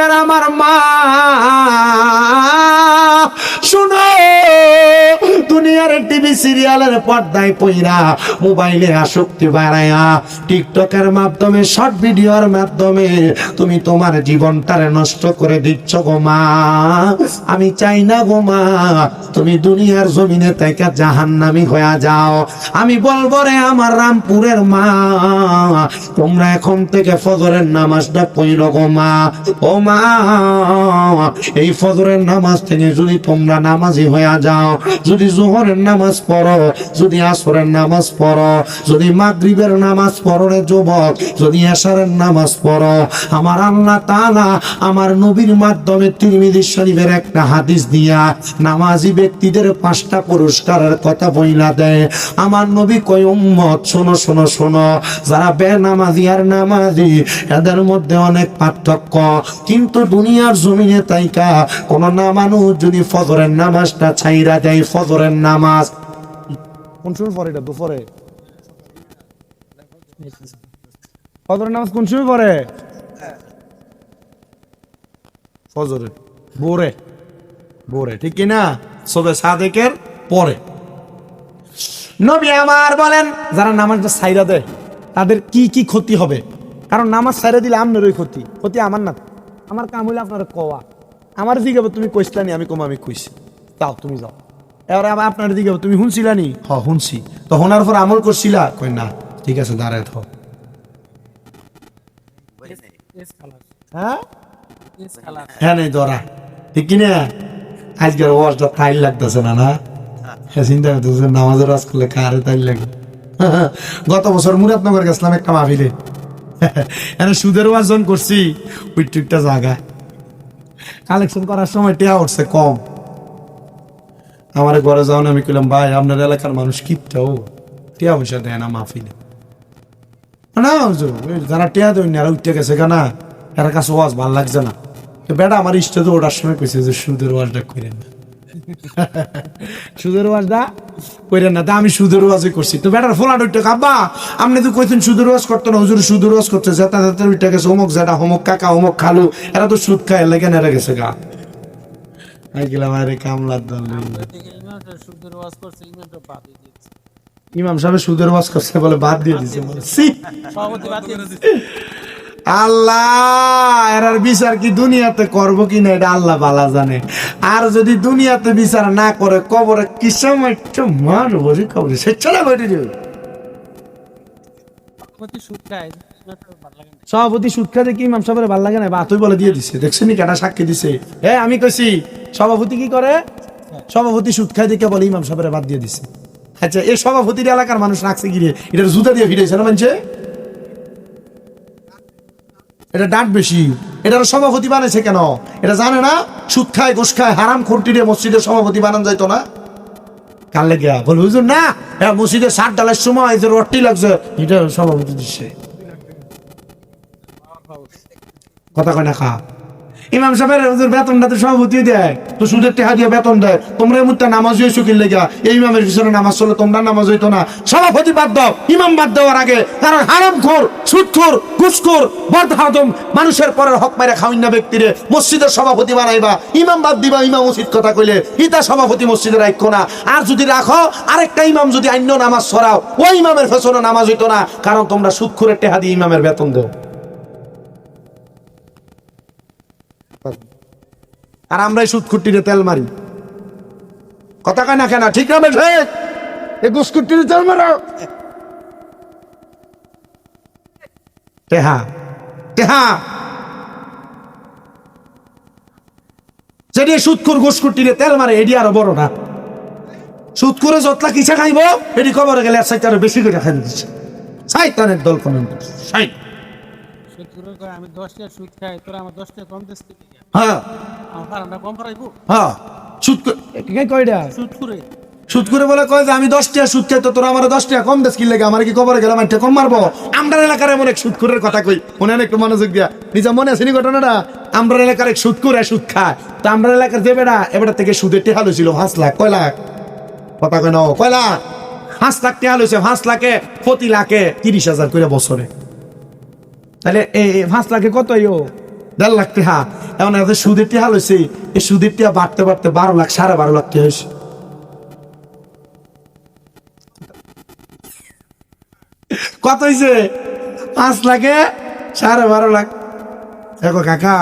যুবকের আমার মা শুনো, দুনিয়ার টিভি সিরিয়ালের পর্দায় পইরা মোবাইলে আসক্তি বাড়ায়া টিকটকের মাধ্যমে শর্ট ভিডিওর মাধ্যমে তুমি তোমার জীবনটারে নষ্ট করে দিচ্ছ গো মা। আমি চাই না গো মা তুমি দুনিয়ার জমিনে থেকে জাহান্নামী হয়ে যাও। আমি বলবো রে আমার রামপুরের মা, তোমরা এখন থেকে ফজরের নামাজটা পড়ো গো মা। ও মা, এই ফজরের নামাজ থেকে যদি তোমরা নামাজি হয়ে যাও, যদি জোহরের নামাজ পড়ো, যদি আসরের নামাজ পড়ো, যদি মাগরিবের নামাজ পড়ো রে যুবক, যদি এশারের নামাজ পড়ো, আমার আল্লাহ তাআলা আমার নবীর মাধ্যমে তিরমিজি শরীফের একটা হাদিস দিয়া নামাজি ব্যক্তিদের 5টা পুরস্কারের কথা বইলা দেয়। আমার নবী কয় উম্মত শোনো শোনো শোনো, যারা বেনামাজি আর নামাজি এদের মধ্যে অনেক পার্থক্য, কিন্তু দুনিয়ার জমিনে তাইকা কোন না মানুষ যদি ফজরের নামাজটা ছাইরা দেয়, ফজরের নামাজ কোন সময় পড়ে? এটা দুপুরে ফজরের নামাজ কোন সময় পড়ে? ফজরে ভোরে, ভোরে ঠিক কিনা? সবে সাদেকের পরে। নবী আমার বলেন যারা নামাজটা ছাইরা দেয় তাদের কি কি ক্ষতি হবে? কারণ নামাজ ছাইরা দিলে আপনারই ক্ষতি, ক্ষতি আমার না। আমার কাম হইলে আপনার কওয়া, আমার দিকে তুমি কইসলানি, আমি কম আমি কইছি, যাও তুমি যাও। এবার আবার আপনার দিকে তুমি শুনছিলানি, হ শুনছি, তো শোনার পর আমল করছিলা, কই না, ঠিক আছে দাঁড়ায় থাও। হ্যাঁ হ্যাঁ নেই ধরা, ঠিক কিনা? আজকের ওয়াজটা তাইল লাগতেছে না, না চিন্তা করতেছে নামাজের ওয়াজ করলে কারে তাইল লাগে। গত বছর মুরাদনগর গেছিলাম একটা মাহফিলে, এনে সুদের ওয়াজ যখন করছি ওই টুকটা জায়গা কালেকশন করার সময় টিয়া উঠছে কম। আমার ঘরে যাওয়ান আমি কইলাম ভাই আপনার এলাকার মানুষ কিপটাও টিয়া পয়সা দেয় না মাহফিলে। না যারা টিয়া দেয় না এরা উঠতে গেছে কেনা, এর কাছে ওয়াজ ভাল লাগছে না। বেটা আমার ইষ্ট তো ওটার সময় কইছে যে সুদের ওয়াজটা করেন না, সুদের ওয়াজটা করেন না। তা আমি সুদের ওয়াজই করছি। তো বেটার ফোলা উঠতে আব্বা আপনি তো কইতেন সুদের ওয়াজ করতো না, হুজুর সুদের ওয়াজ করছে, যেটা যেতে উঠে গেছে অমুক যেটা অমুক কাকা অমুক খালু, এরা তো সুদ খায় লেগে নেড়ে গেছে গা। আমি গেলাম আরে কামলার দল, ইমাম সাহেব সুদের ওয়াজ করছে বলে বাদ দিয়ে দিছে। আল্লাহ এরার বিচার কি দুনিয়াতে করবো কিনা এটা আল্লাহ ভালো জানে। আর যদি দুনিয়াতে বিচার না করে কবরে কি সময় মারবো কবরে সে চলে বেটে দেবে। সভাপতি সুদ খাতে কি ইমাম সাহেবের ভালো লাগে না? বাতুই বলে দিয়ে দিছে, দেখছেন কেটা সাক্ষী দিছে। হ্যাঁ আমি কইছি সভাপতি কি করে? সভাপতি সুদ খাই দিকে বলে ইমাম সাহেবের বাদ দিয়ে দিছে। আচ্ছা এই সভাপতির এলাকার মানুষ রাখছে গিরে এটা জুতা দিয়ে ফিরেছে না মানছে, এটা ডাক বেশি। এটা সভাপতি বানাইছে কেন? এটা জানে না সুদ খায় ঘুষ খায় হারাম খুঁটিরে মসজিদের সভাপতি বানান যাইতো না? কার লেগে বল হুজুর না মসজিদের সাত ডালের সময় যে রটি লাগছে এটা সভাপতি দিচ্ছে, কথা কয় না খা। ইমাম সাহেবের বেতনটা তো সভাপতি দেয়, তো সুদের টাকা দিয়ে বেতন দেয়। তোমরা এমুত্তা নামাজ হয়েছো কি লেগা? এই ইমামের পিছনে নামাজ চলে, তোমরা নামাজ হইতো না। সভাপতি বাদ দাও, ইমাম বাদ দেওয়ার আগে, কারণ হারামখোর সুদখোর ঘুষখোর বদহাদম মানুষের পরের হক মাইরা খাওয়াই না ব্যক্তিরে মসজিদের সভাপতি বানাইবা, ইমাম বাদ দিবা। ইমাম উচিত কথা কইলে ইতা সভাপতি মসজিদে রাখো না। আর যদি রাখো আরেকটা ইমাম যদি অন্য নামাজ ছড়াও, ওই ইমামের পেছনে নামাজ হইতো না, কারণ তোমরা সুদখোরের টাকা দিয়ে ইমামের বেতন দাও। আর আমরাই সুদখুট্টিরে তেল মারি, কথা কয় না কেন? ঠিক না বেঠে? এই ঘুষখুট্টিরে তেল মারো। টেহা টেহা যেটি সুদখোর ঘুষখুট্টিরে তেল মারে এটি আরো বড় না। সুদখোরে যতলা কিসা খাইব এটি কবরে গেলে এক সাইড আরো বেশি করে খাই দিচ্ছে। শয়তানের দল কোন আমি 10 টাকা সুদ খাই, তোরা আমার 10 টাকা কম দিস। হ্যাঁ আমার ফারামটা কম করাইবো। হ্যাঁ সুদ কয়টা সুদ করে বলে কয় যে আমি 10 টাকা সুদ খাই, তো তোরা আমার 10 টাকা কম দেশ কি লাগে? আমার কি কবরে গেলাম একটা কম মারবো? আমরা এলাকার এমন এক সুদখোরের কথা কই, মনে একটু মনোযোগ দিয়া, নিজে মনে আছে নি ঘটনাটা? আমরা এলাকার এক সুদখোর সুদ খায়, তো আমরা এলাকার যে বেড়া এবার থেকে সুদের টেহা লইছিল 5 লাখ। কয় লাখ? কথা কয় না, কয় লাখ? 5 লাখ টেহা লইছে। 5 লাখে প্রতি লাখে 30,000 করে বছরে। তাহলে এই 5 লাখে কত? 1.5 লাখ টাকা। এখন এত সুদের টাকা লইছে, এই সুদের টাকা বাড়তে বাড়তে 12 লাখ 12.5 লাখ টাকা হয়েছে। কত হয়েছে? 5 লাখে 12.5 লাখ। দেখো কাকা,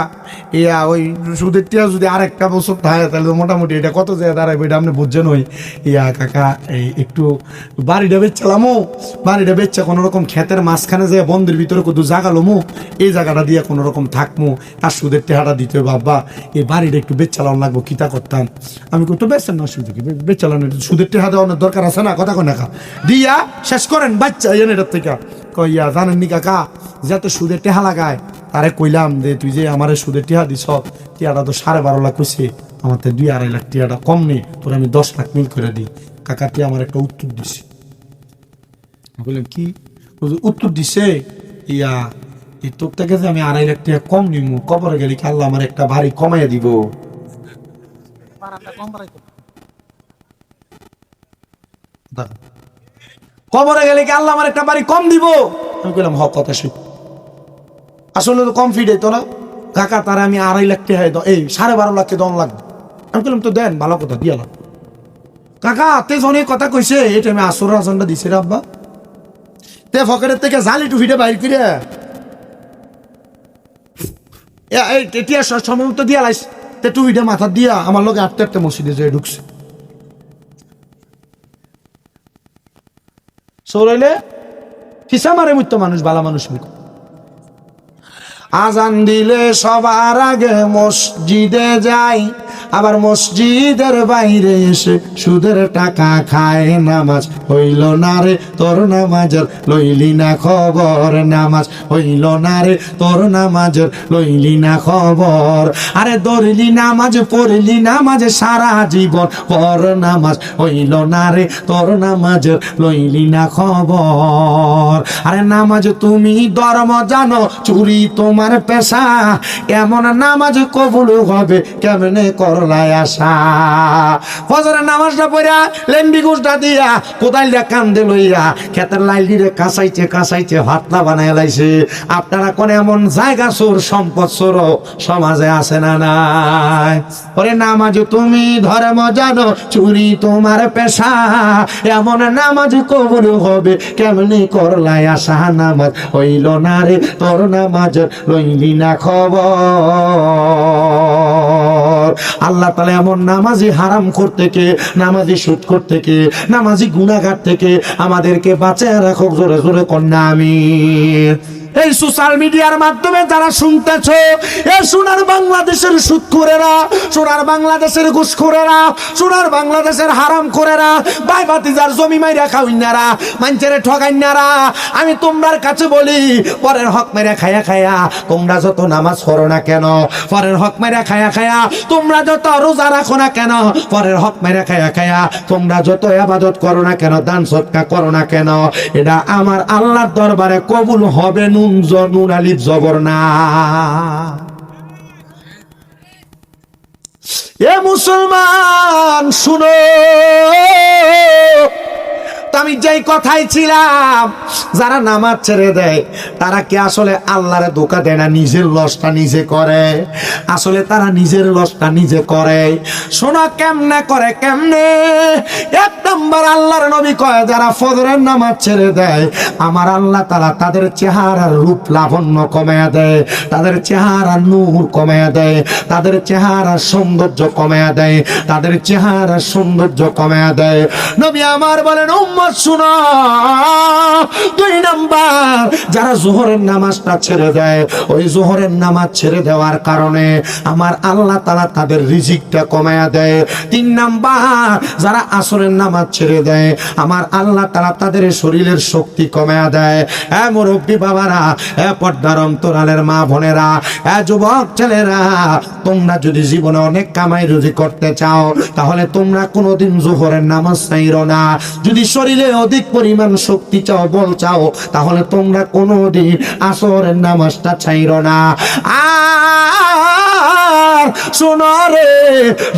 ইয়া ওই সুদের টিয়া যদি আরেকটা বছর থাকে তাহলে তো মোটামুটি এটা কত জায়গায় দাঁড়াবে এটা আপনি বুঝছেন। ওই ইয়া কাকা, এই একটু বাড়িটা বেচলামো, বাড়িটা বেচা কোনো রকম ক্ষেতের মাঝখানে যে বন্ধের ভিতরে কত জাগালোমো, এই জায়গাটা দিয়ে কোনো রকম থাকমো, আর সুদের টেহাটা দিতে হবে। বাবা এই বাড়িটা একটু বেচালানো লাগবো, কিতা করতাম আমি কত বেচছেন না সুদ বেচালানো, সুদের টেহা দেওয়ানোর দরকার আছে না, কথা কয় না দিয়া শেষ করেন বাচ্চা এটার থেকে। কইয়া জানেননি কাকা, যাতে সুদের টেহা লাগায় তারে কইলাম যে তুই যে আমার সুদের টিহা দিস, টিয়াটা তো 12.5 লাখ হয়েছে, আমার তো 2-2.5 লাখ টিয়াটা কম নেই, তোর আমি 10 লাখ মিল করে দিই। কাকাটি আমার একটা উত্তর দিছে। বললাম কি উত্তর দিছে? ইয়া এই তোর থেকে যে আমি 2.5 লাখ টাকা কম নিব, কবরে গেলে কি আল্লাহ আমার একটা বাড়ি কমাইয়া দিব? কবরে গেলে কি আল্লাহ আমার একটা বাড়ি কম দিব? আমি কইলাম হক কথা শুন, আসলে তো কম ফিডে তোরা কাকা, তারা আমি 2.5 লাখ টাকা এই 12.5 লাখকে দন লাগবে। আমি বললাম তো দেন, ভালো কথা দিয়ালাম। কাকা তে অনেক কথা কইছে, এটা আমি আসর রাজনটা দিছি রে আব্বা, তে ফকেটের থেকে জালি টুফিটা বাইর করে এই টেটিয়া সম্ভবত দিয়া লাইস, তে টুফিটা মাথা দিয়া আমার লোক আটতে আটতে মসজিদে যেয়ে ঢুকছে। সৌরাইলে কিসা মারে মুত্য মানুষ, বালা মানুষ মুখ। আজান দিলে সবার আগে মসজিদে যাই, আবার মসজিদের বাইরে এসে সুদের টাকা খায়। নামাজ হইল না রে তোর নামাজের, লইলি না খবর। নামাজ হইল না রে তোর নামাজের, লইলি না খবর। আরে ধরলি নামাজ পড়লি নামাজ সারা জীবন পর। নামাজ হইল না রে তোর নামাজের, লইলি না খবর। আরে নামাজ তুমি ধর্ম জানো, চুরি তোমার পেশা, এমন নামাজ কবুল হবে কেমনে করলাই আশা। ফজরের নামাজটা পড়া লেম্বি গুছটা দিয়া কোদাল দিয়া কান্দে লইয়া ক্ষেতের লাইলি রে কাঁচাইছে কাঁচাইছে ভাতলা বানায় লাইছে। আপনারা কোন এমন জায়গা চোর সম্পদ চোর সমাজে আছে না নাই? ওরে নামাজ তুমি ধর্ম জানো, চুরি তোমার পেশা, এমন নামাজ কবুল হবে কেমনে করলাই আশা। নামাজ হইল না রে তোর নামাজের, লইলি না খবর। আল্লাহ তাআলা এমন নামাজি হারাম করতে কে, নামাজি সুদ করতে কে, নামাজি গুনাহগার থেকে আমাদেরকে বাঁচায় রাখো। জোরে জোরে কন্যা আমিন। এই সোশ্যাল মিডিয়ার মাধ্যমে যারা শুনতেছো, এই সোনার বাংলাদেশের সুদখোরেরা, সোনার বাংলাদেশের ঘুষখোরেরা, সোনার বাংলাদেশের হারাম খোরেরা, ভাই ভাতিজার জমি মাইরা খাওইনারা, মানুষের ঠগাইনারা, আমি তোমার কাছে বলি, পরের হক মেরে খায়া খায়া তোমরা যত নামাজ পড়ো না কেন, পরের হক মেরে খায়া খায়া তোমরা যত রোজা রাখো না কেন, পরের হক মেরে খায়া খায়া তোমরা যত ইবাদত করো না কেন, দান সদকা করো না কেন, এটা আমার আল্লাহর দরবারে কবুল হবে নুন আলিফ জবর না। এ মুসলমান শুনো, আমি যেই কথাই ছিলাম, যারা নামাজ ছেড়ে দেয় তারা কি আসলে আল্লাহরে ধোঁকা দেয় না? নিজের লসটা নিজে করে, আসলে তারা নিজের লসটা নিজে করে। শোনো কেমনে করে, কেমনে? 1 নম্বর আল্লাহর নবী কয়, যারা ফজরের নামাজ ছেড়ে দেয় আমার আল্লাহ তাআলা তাদের চেহারার রূপ লাবণ্য কমায়া দেয়, তাদের চেহারার নূর কমায়া দেয়, তাদের চেহারার সৌন্দর্য কমায়া দেয়, তাদের চেহারার সৌন্দর্য কমায়া দেয়। নবী আমার বলেন, শুনো, 2 নাম্বার যারা যোহরের নামাজটা ছেড়ে দেয়, ওই যোহরের নামাজ ছেড়ে দেওয়ার কারণে আমার আল্লাহ তাআলা তাদের রিজিকটা কমায়া দেয়। 3 নাম্বার যারা আসরের নামাজ ছেড়ে দেয় আমার আল্লাহ তাআলা তাদের শরীরের শক্তি কমায়া দেয়। এ মুরব্বী বাবারা, এ পর্দার অন্তরালের মা বোনেরা, এ যুবক ছেলেরা, তোমরা যদি জীবনে অনেক কামাই রুজি করতে চাও তাহলে তোমরা কোনোদিন যোহরের নামাজ ছাইরো না। যদি শরীরে অধিক পরিমাণ শক্তি চাও, বল চাও, তাহলে তোমরা কোনোদিন আসরের নামাজটা ছাইরো না। আমার শোনো রে,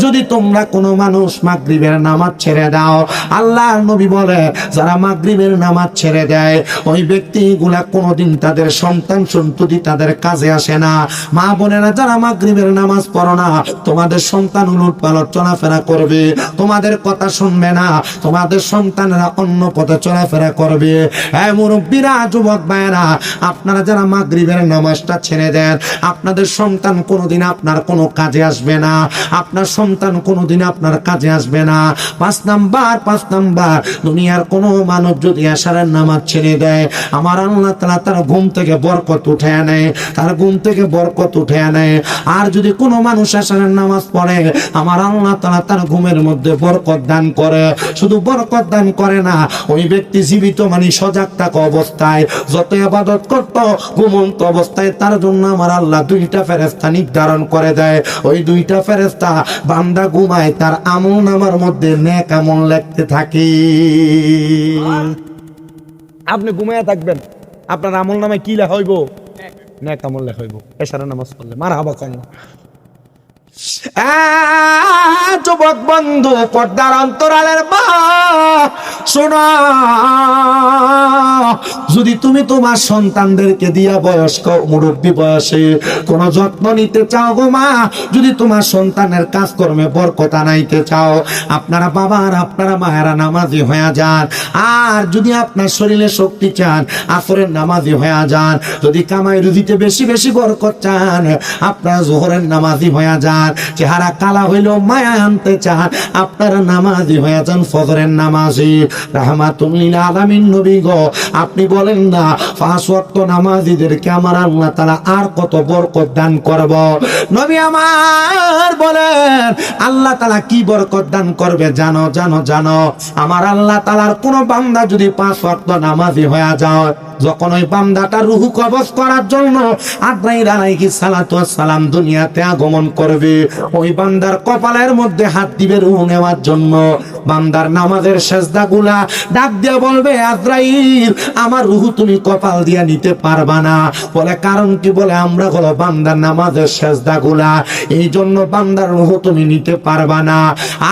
যদি তোমরা কোনো মানুষ মাগরিবের নামাজ ছেড়ে দাও, আল্লাহর নবী বলে যারা মাগরিবের নামাজ ছেড়ে দেয় ওই ব্যক্তিগুলা কোনোদিন তাদের সন্তান সন্ততি তাদের কাজে আসে না। মা বোনেরা যারা মাগরিবের নামাজ পড়ো না, তোমাদের সন্তান উলট পালট চলাফেরা করবে, তোমাদের কথা শুনবে না, তোমাদের সন্তানেরা অন্য পথে চলাফেরা করবে। হ্যাঁ মুরব্বীরা, যুবক ভাইয়েরা, আপনারা যারা মাগরিবের নামাজটা ছেড়ে দেন, আপনাদের সন্তান কোনোদিন আপনার কোনো কাজে আসবে না, আপনার সন্তান কোনোদিন আপনার কাজে আসবে না। 5 নাম্বার, দুনিয়ার কোনো মানুষ যদি এশারের নামাজ ছেড়ে দেয়, আমার আল্লাহ তাআলা তার ঘুম থেকে বরকত উঠে আনে, তার ঘুম থেকে বরকত উঠে আনে। আর যদি কোনো মানুষ এশারের নামাজ পড়ে, আমার আল্লাহ তাআলা তার ঘুমের মধ্যে বরকত দান করে। শুধু বরকত দান করে না, ওই ব্যক্তি জীবিত মানে সজাগ থাকা অবস্থায় যত ইবাদত করত, ঘুমন্ত অবস্থায় তার জন্য আমার আল্লাহ 2টা ফেরেশতা নির্ধারণ করে দেয়। ওই 2টা ফেরেশতা বান্দা ঘুমায় তার আমলনামার মধ্যে নেক আমল লিখতে থাকে। আপনি ঘুমাইয়া থাকবেন, আপনার আমল নামে কি লেখা হইব? নেক আমল লেখা হইব এশারের নামাজ পড়লে। মারহাবা খান। যুবক বন্ধু, পর্দার অন্তরালের মা, শোনো, যদি তুমি তোমার সন্তানদেরকে দিয়া বয়স্ক মুরব্বী বয়সে কোন যত্ন নিতে চাও গো মা, যদি তোমার সন্তানের কাজকর্মে বরকত আনাইতে চাও, আপনারা বাবার আপনারা মায়েরা নামাজি হয়ে যান। আর যদি আপনার শরীরে শক্তি চান, আসরের নামাজি হয়ে যান। যদি কামাই রুজিতে বেশি বেশি বরকত চান, আপনারা জোহরের নামাজি হয়ে যান। চেহারা কালা হইলেও মায়া আনতে চান, আপনারা নামাজি হয়ে যান ফজরের নামাজি। রাহমাতুল লিল আলামিন নবী গো, আপনি বলেন না 5 ওয়াক্ত নামাজিদেরকে আমার আল্লাহ তাআলা আর কত বরকত দান করব। নবী আমার বলেন আল্লাহ তাআলা কি বরকত দান করবে জানো? আমার আল্লাহ তাআলার কোন বান্দা যদি 5 ওয়াক্ত নামাজি হয়ে যায়, যখন ওই বান্দাটা রুহু কবজ করার জন্য আজরাইল আলাইহিস সালাতু ওয়াস সালাম দুনিয়াতে আগমন করবে, ওই বান্দার কপালের মধ্যে হাত দিবে রুহু নেওয়ার জন্য। বান্দার নামাজের সেজদাগুলা ডাক দিয়ে বলবে, আজরাইল আমার রুহু তুমি কপাল দিয়া নিতে পারবা না। বলে কারণ কি? বলে আমরা হলো বান্দার নামাজের সেজদাগুলা, এই জন্য বান্দার রুহু তুমি নিতে পারবা না।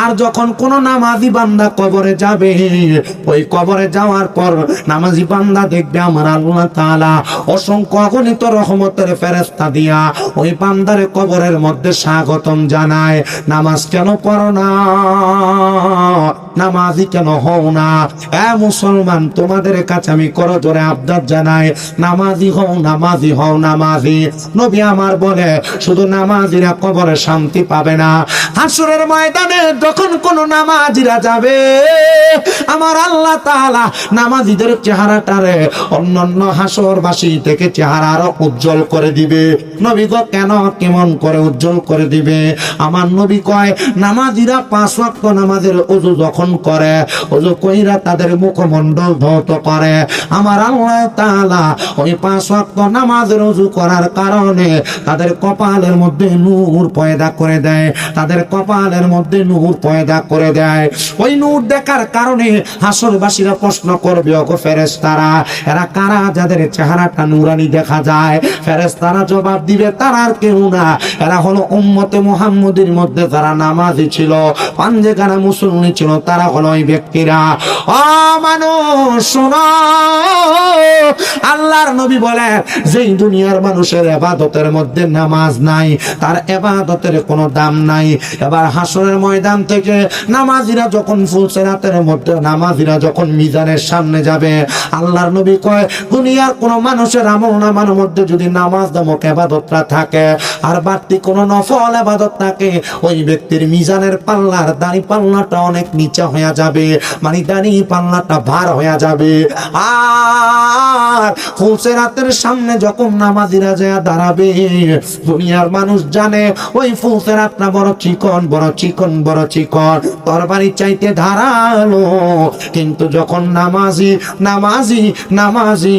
আর যখন কোন নামাজি বান্দা কবরে যাবে, ওই কবরে যাওয়ার পর নামাজি বান্দা দেখবে আমার আল্লাহ তাআলা অসংখ্য অগণিত রহমতের ফেরেশতা দিয়া ওই বান্দারে কবরের মধ্যে স্বাগতম জানায়। নামাজ কেন পড়ো না? নামাজি কেন হও না? এ মুসলমান, তোমাদের কাছে আমি করজোরে আবদার জানাই, নামাজি হও, নামাজি হও, নামাজি। নবী আমার বলে শুধু নামাজিরা কবরে শান্তি পাবে না, হাসরের ময়দানে যখন কোন নামাজিরা যাবে, আমার আল্লাহ তাআলা নামাজিদের চেহারাটারে অন্যান্য হাসরবাসী থেকে চেহারা আরো উজ্জ্বল করে দিবে। নবী গো কেন, কেমন করে উজ্জ্বল করে দিবে? আমার নবী কয়, নামাজিরা 5 ওয়াক্ত নামাজের ওযু যখন করে, ওযু কইরা তাদের মুখমণ্ডল ধৌত করে, আমার আল্লাহ তাআলা ওই 5 ওয়াক্ত নামাজের ওযু করার কারণে তাদের কপালের মধ্যে নূর পয়দা করে দেয়, তাদের কপালের মধ্যে নূর পয়দা করে দেয়। ওই নূর দেখার কারণে হাসরবাসীরা প্রশ্ন করবে, ওগো ফেরেশতারা, এরা কারা যাদের চেহারাটা নূরানি দেখা যায়? ফেরেশতারা জবাব দিবে, তারা আর কেউ না, এরা হলো উম্মতে মুহাম্মদের মধ্যে যারা নামাজি ছিল, পাঞ্জেগানা মুসলমান ছিল, তারা হলো ওই ব্যক্তিরা। ও মানুষ শোনো, আল্লাহর নবী বলে যেই দুনিয়ার মানুষের ইবাদতের মধ্যে নামাজ নাই, তার ইবাদতের কোনো দাম নাই। এবার হাসরের ময়দান থেকে নামাজিরা যখন ফুলসিরাতের মধ্যে নামাজিরা যখন মিজানের সামনে যাবে, আল্লাহর নবী কয়, দুনিয়ার কোন মানুষের আমলনামার মধ্যে যদি নামাজ নামক ইবাদতটা থাকে আর বাড়তি কোন নফল ইবাদত থাকে, ওই ব্যক্তির মিজানের পাল্লার দাড়ি পাল্লাটা অনেক নিচে হয়ে যাবে, মানে দাড়ি পাল্লাটা ভার হয়ে যাবে। আর ফুলসিরাতের সামনে যখন নামাজিরা যায় দাঁড়াবে, দুনিয়ার মানুষ জানে ওই ফুলসিরাতটা বড় চিকন, বড় চিকন, বড় চিকন, তরবারি চাইতে ধারালো। কিন্তু যখন নামাজি নামাজি নামাজি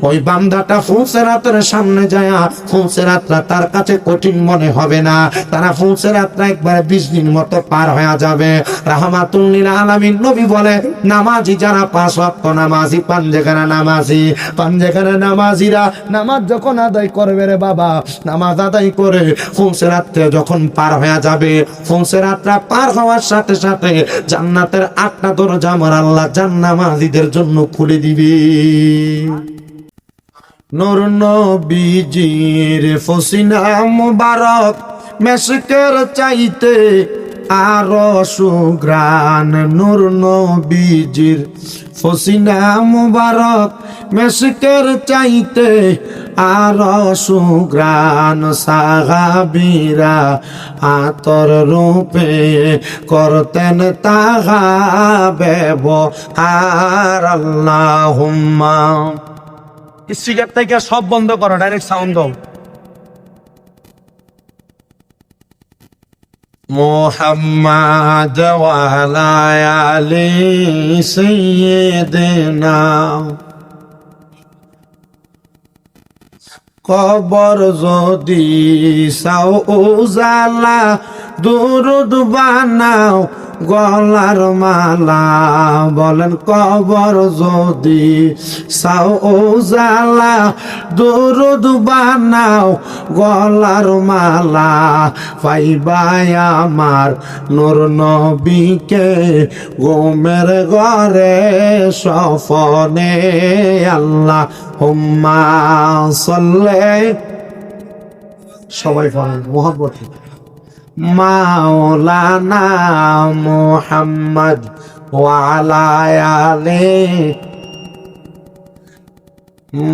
ওই বান্দাটা ফুলসিরাতের সামনে যায়, ফুলসিরাতটা তার কাছে কাছে কঠিন মনে হবে না, তারা ফুলসিরাতটা একবারে 20 দিন মতো পার হয়ে যাবে। রাহমাতুল লিল আলামিন নবী বলে, নামাজি যারা 5 ওয়াক্ত নামাজি, পাঞ্জেখানা নামাজি, পাঞ্জেখানা নামাজিরা নামাজ যখন আদায় করবে রে বাবা, নামাজ আদায় করে ফুলসিরাতটা যখন পার হয়ে যাবে, ফুলসিরাতটা পার হওয়ার সাথে সাথে জান্নাতের 8টা দরজা আমার আল্লাহ জান্নামাজিদের জন্য খুলে দিবে। নূর নবীজির ফসিনা মুবারক মেশকের চাইতে আরো সুগ্রান। নূর নবীজির ফসিনা মুবারক মেশকের চাইতে আরো সুগ্রান। সাহাবীরা আতর রূপে করতেন তাহা ব্যবহার। আল্লাহুম্মা স্পিকার থেকে সব বন্ধ করো, ডাইরেক্ট সাউন্ড দাও। মুহাম্মাদ ওয়া আলা আলি সাইয়্যিদিনা। কবর যদি চাও উজালা, দুরুদ বানাও গলার মালা। বলেন কবর যদি চাও উজালা, দুরুদ বানাও গলার মালা। পাইবাই আমার নূর নবীকে ঘুমের ঘরে স্বপনে। আল্লাহুম্মা সাল্লি, সবাই বলেন মুহাম্মদ মাওলানা মুহাম্মদ ওয়া আলা আলি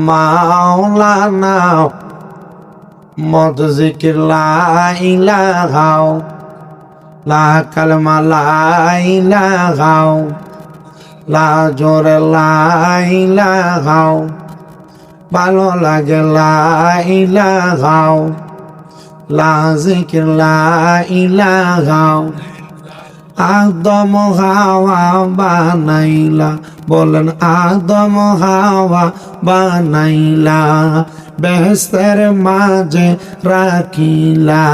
মাওলানা মদ জিকির লা ইলাহা লা কালমা লা ইলাহা লা জোরে লা ইলাহা, ভালো লাগে লা ইলাহা লা জিকির লা ইলাহা। আদম হাওয়া বানাইলা, বলেন আদম হাওয়া বানাইলা, বেহেশতের মাঝে রাখিলা।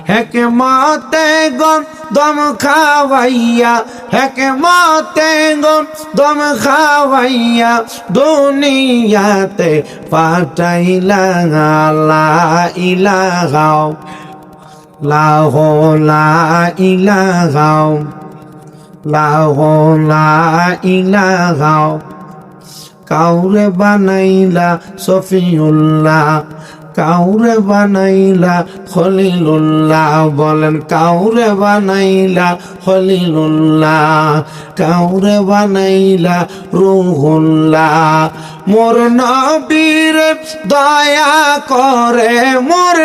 হেকমতে দম খাওয়াইয়া, হেকমতে দম খাওয়াইয়া দুনিয়াতে পাঠাইলা। লা ইলাহা লাহু লা ইলাহা লাহু লা ইলাহা। কাউরে বানাইলা সফিউল্লাহ, কাউরে বানাইলা খলিলুল্লাহ। বলেন কাউরে বানাইলা খলিলুল্লাহ, কাউরে বানাইলা রুহুল্লাহ। মোর নবীর দয়া করে, মোর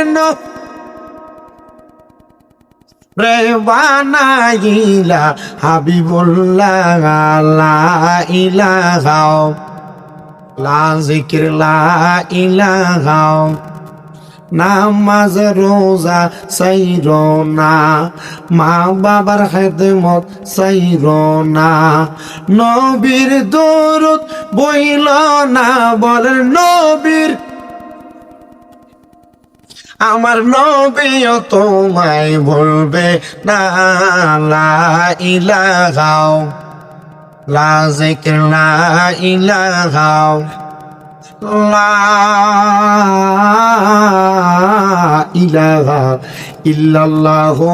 রে বানাইলা হাবিবুল্লাহ। লা ইলাহা লা জিকির লা ইলাহা। নামাজ রোজা সাইরো না, মা বাবার খেদমত সাইরো না, নবীর দরুদ বইল না। বলেন নবীর, আমার নবীও তোমায় বলবে না। লা ইলাহা লা জিকির লা ইলাহা লা ইলাহা ইল্লাল্লাহু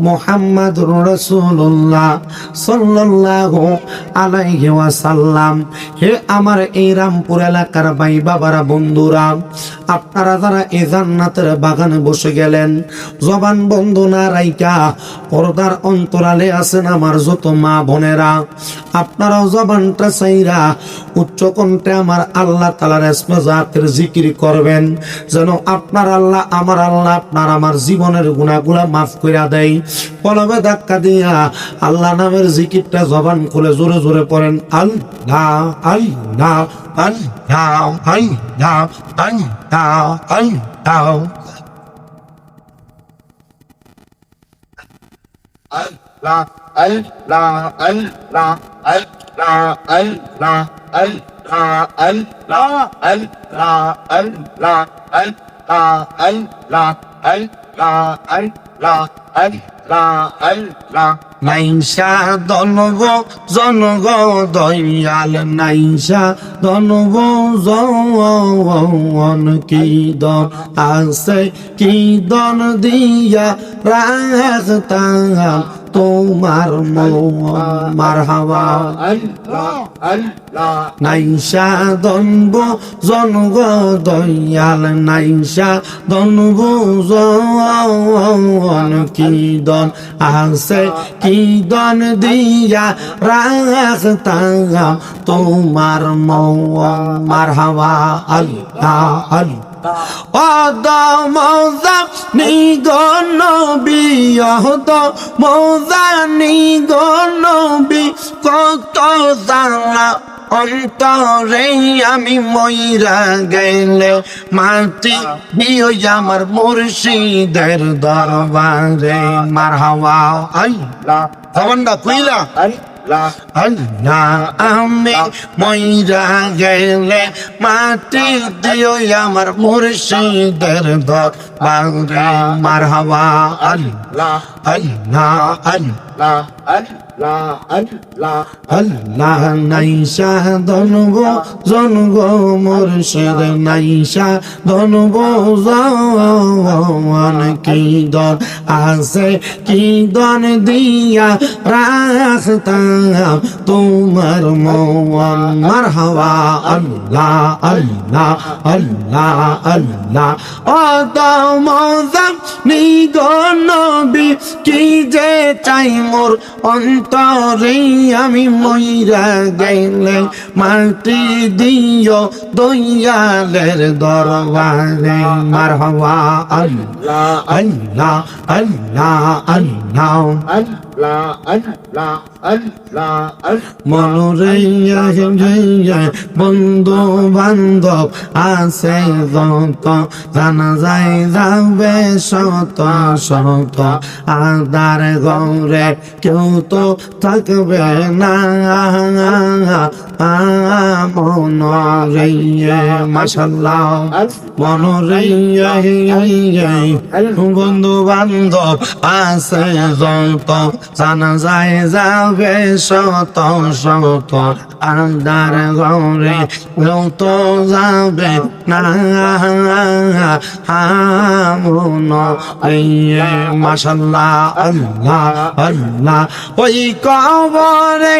মুহাম্মাদুর রাসূলুল্লাহ সাল্লাল্লাহু আলাইহি ওয়াসাল্লাম। হে আমার এই রামপুর এলাকার ভাই বাবারা, বন্ধুরা, আপনারা যারা এই জান্নাতের বাগানে বসে গেলেন, জবান বন্ধ না রাইকা পর্দার অন্তরালে আছেন আমার যত মা বোনেরা, আপনারাও জবানটা চাইরা উচ্চ কণ্ঠে আমার আল্লাহ তাআলার ইসমে জাতের জিকির করবেন, যেন আপনার আল্লাহ, আমার আল্লাহ আপনার আমার জীবনের গুনাহগুলা মাফ কইরা দেয়। কলবে ধাক্কা দিয়া আল্লাহ নামের জিকিরটা জবান খুলে জোরে জোরে পড়েন। আল্লাহ আল্লাহ আল্লাহ আল্লাহ আল্লাহ আল্লাহ। Allah, Allah, Allah, Allah, Allah, Allah, Allah, Allah, Allah, নাইসা দনব জনগ Dayal নাইসা দনব জন কি দন আছে কি দন দিয়া রাখতাম তোমার মারহাবা নাইসা দনব জনগ দয়াল নাইসা দনব জন কি দন আছে কি দন দিয়া রাখতাম তোমার মারহাবা আল্লাহ আল্লাহ অদ মৌজা নিগনবী অদ মৌজা নিগনবী কত জানা অন্তরে আমি মইরা গেলে মাটি দিও আমার মুর্শিদের দরবারে মারহাবা আল্লাহ ভবনটা কইলা আল্লাহ আমি মইরা গেলে মাটি দিও আমার মুর্শিদের দরবারে মারহাবা আল্লাহ আল্লাহ আল্লাহ আল্লাহ নাইসা ধনব জনগ মুর্শিদ নাইসা ধনব জন কি দন আছে কি দন দিয়া রাখতাম তোমার মন মারহাবা আল্লাহ আল্লাহ আল্লাহ আল্লাহ অদমজা নিগনবী কি যে চাই মোর অন্তরে আমি মইরা গেলে মাটি দিও দয়ালের দরবারে মারহাবা আল্লাহ আল্লাহ আল্লাহ আল্লাহ মনোরে বন্ধু বান্ধব আছে যত জানা যায় যাবে শত শত আদার গৌরে কেউ তো থাকবে না মনোরে মাশাল্লাহ মনোরে বন্ধু বান্ধব আছে যত জানা যায় যাবে শত শত আন্দার গৌরে কেউ তো যাবে না মাশাল্লাহ আল্লাহ আল্লাহ ওই কবরে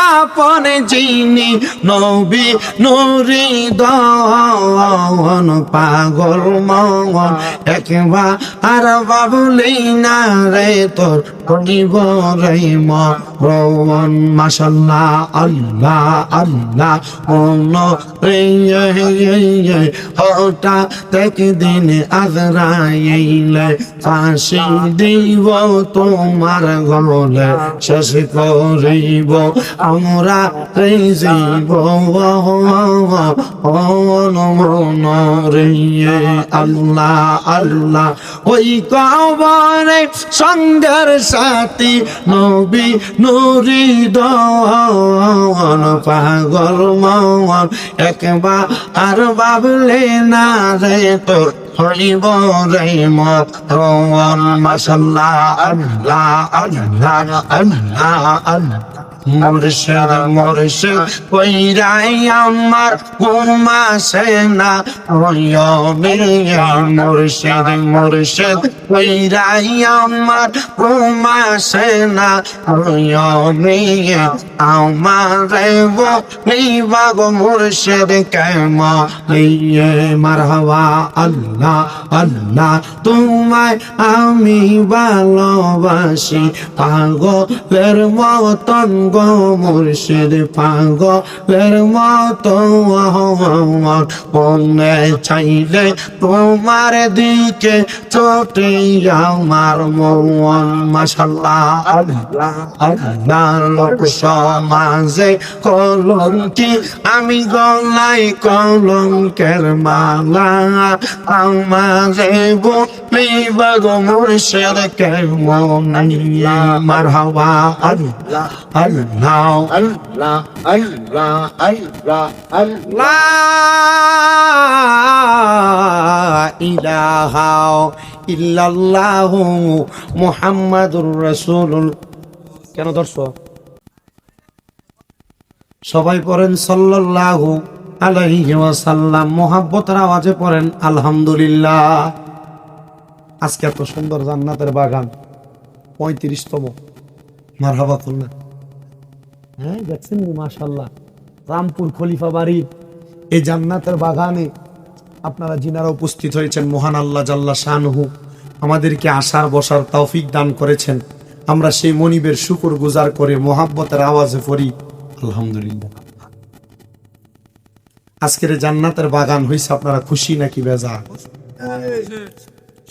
আপন যিনি নবী নুরি দন পাগল মন একবার আর বাবুলি না রে তোর করিব রে মন মাশাল্লাহ আল্লাহ আল্লাহ অন্য রে হঠাৎ একদিন আজরাইলে ফাঁসি দিব তোমার গলে শেষ করিব আমরা জীব রে আল্লাহ আল্লাহ ওই কবরে সঙ্গের সাথী নবী নুরি দন পাগল মন একবার আর ভাবলে না রে তোর হইব রে মন মাশাল্লাহ আল্লাহ আল্লাহ আল্লাহ আল্লাহ মুর্শিদ মুর্শিদ কইরাই আমার ঘুমাসে না মুর্শিদ মুর্শিদ কইরাই আমার ঘুমাসে না আমার বাগ মুর্শিদ কেমন মারহাবা আল্লাহ আল্লাহ তোমায় আমি ভালোবাসি পাগলের মতন গো মুর্শিদ পাগলের মতো মনে চাইলে তোমার দিকে ছোটে আমার মন মাশাল্লাহ আল্লাহ আল্লাহ লোক সমাজে কলঙ্কি আমি গলাই কলঙ্কের মালা আমারে বলিবা গো মুর্শিদ কেমন মারহাবা আল্লাহ আল্লাহ আল্লাহ Allah, Allah, Allah, Allah. লা ইলাহা ইল্লাল্লাহু মুহাম্মাদুর রাসূলুল্লাহ। কেন ধরছো? সবাই পড়েন সাল্লাল্লাহু আলাইহি ওয়াসাল্লাম, মোহাব্বতের আওয়াজে পড়েন আলহামদুলিল্লাহ। আজকে এত সুন্দর জান্নাতের বাগান, 35তম। মারহাবা করলেন। হ্যাঁ দেখছেন মাশাআল্লাহ, রামপুর খলিফা বাড়ির এই জান্নাতের বাগানে আপনারা যিনারা উপস্থিত হয়েছেন, মহান আল্লাহ জাল্লা শানহু আমাদেরকে আসার বসার তৌফিক দান করেছেন। আমরা সেই মনিবের শুকর গুজার করে মোহাব্বতের আওয়াজে পড়ি আলহামদুলিল্লাহ। আজকের এই জান্নাতের বাগান হয়েছে, আপনারা খুশি নাকি বেজার?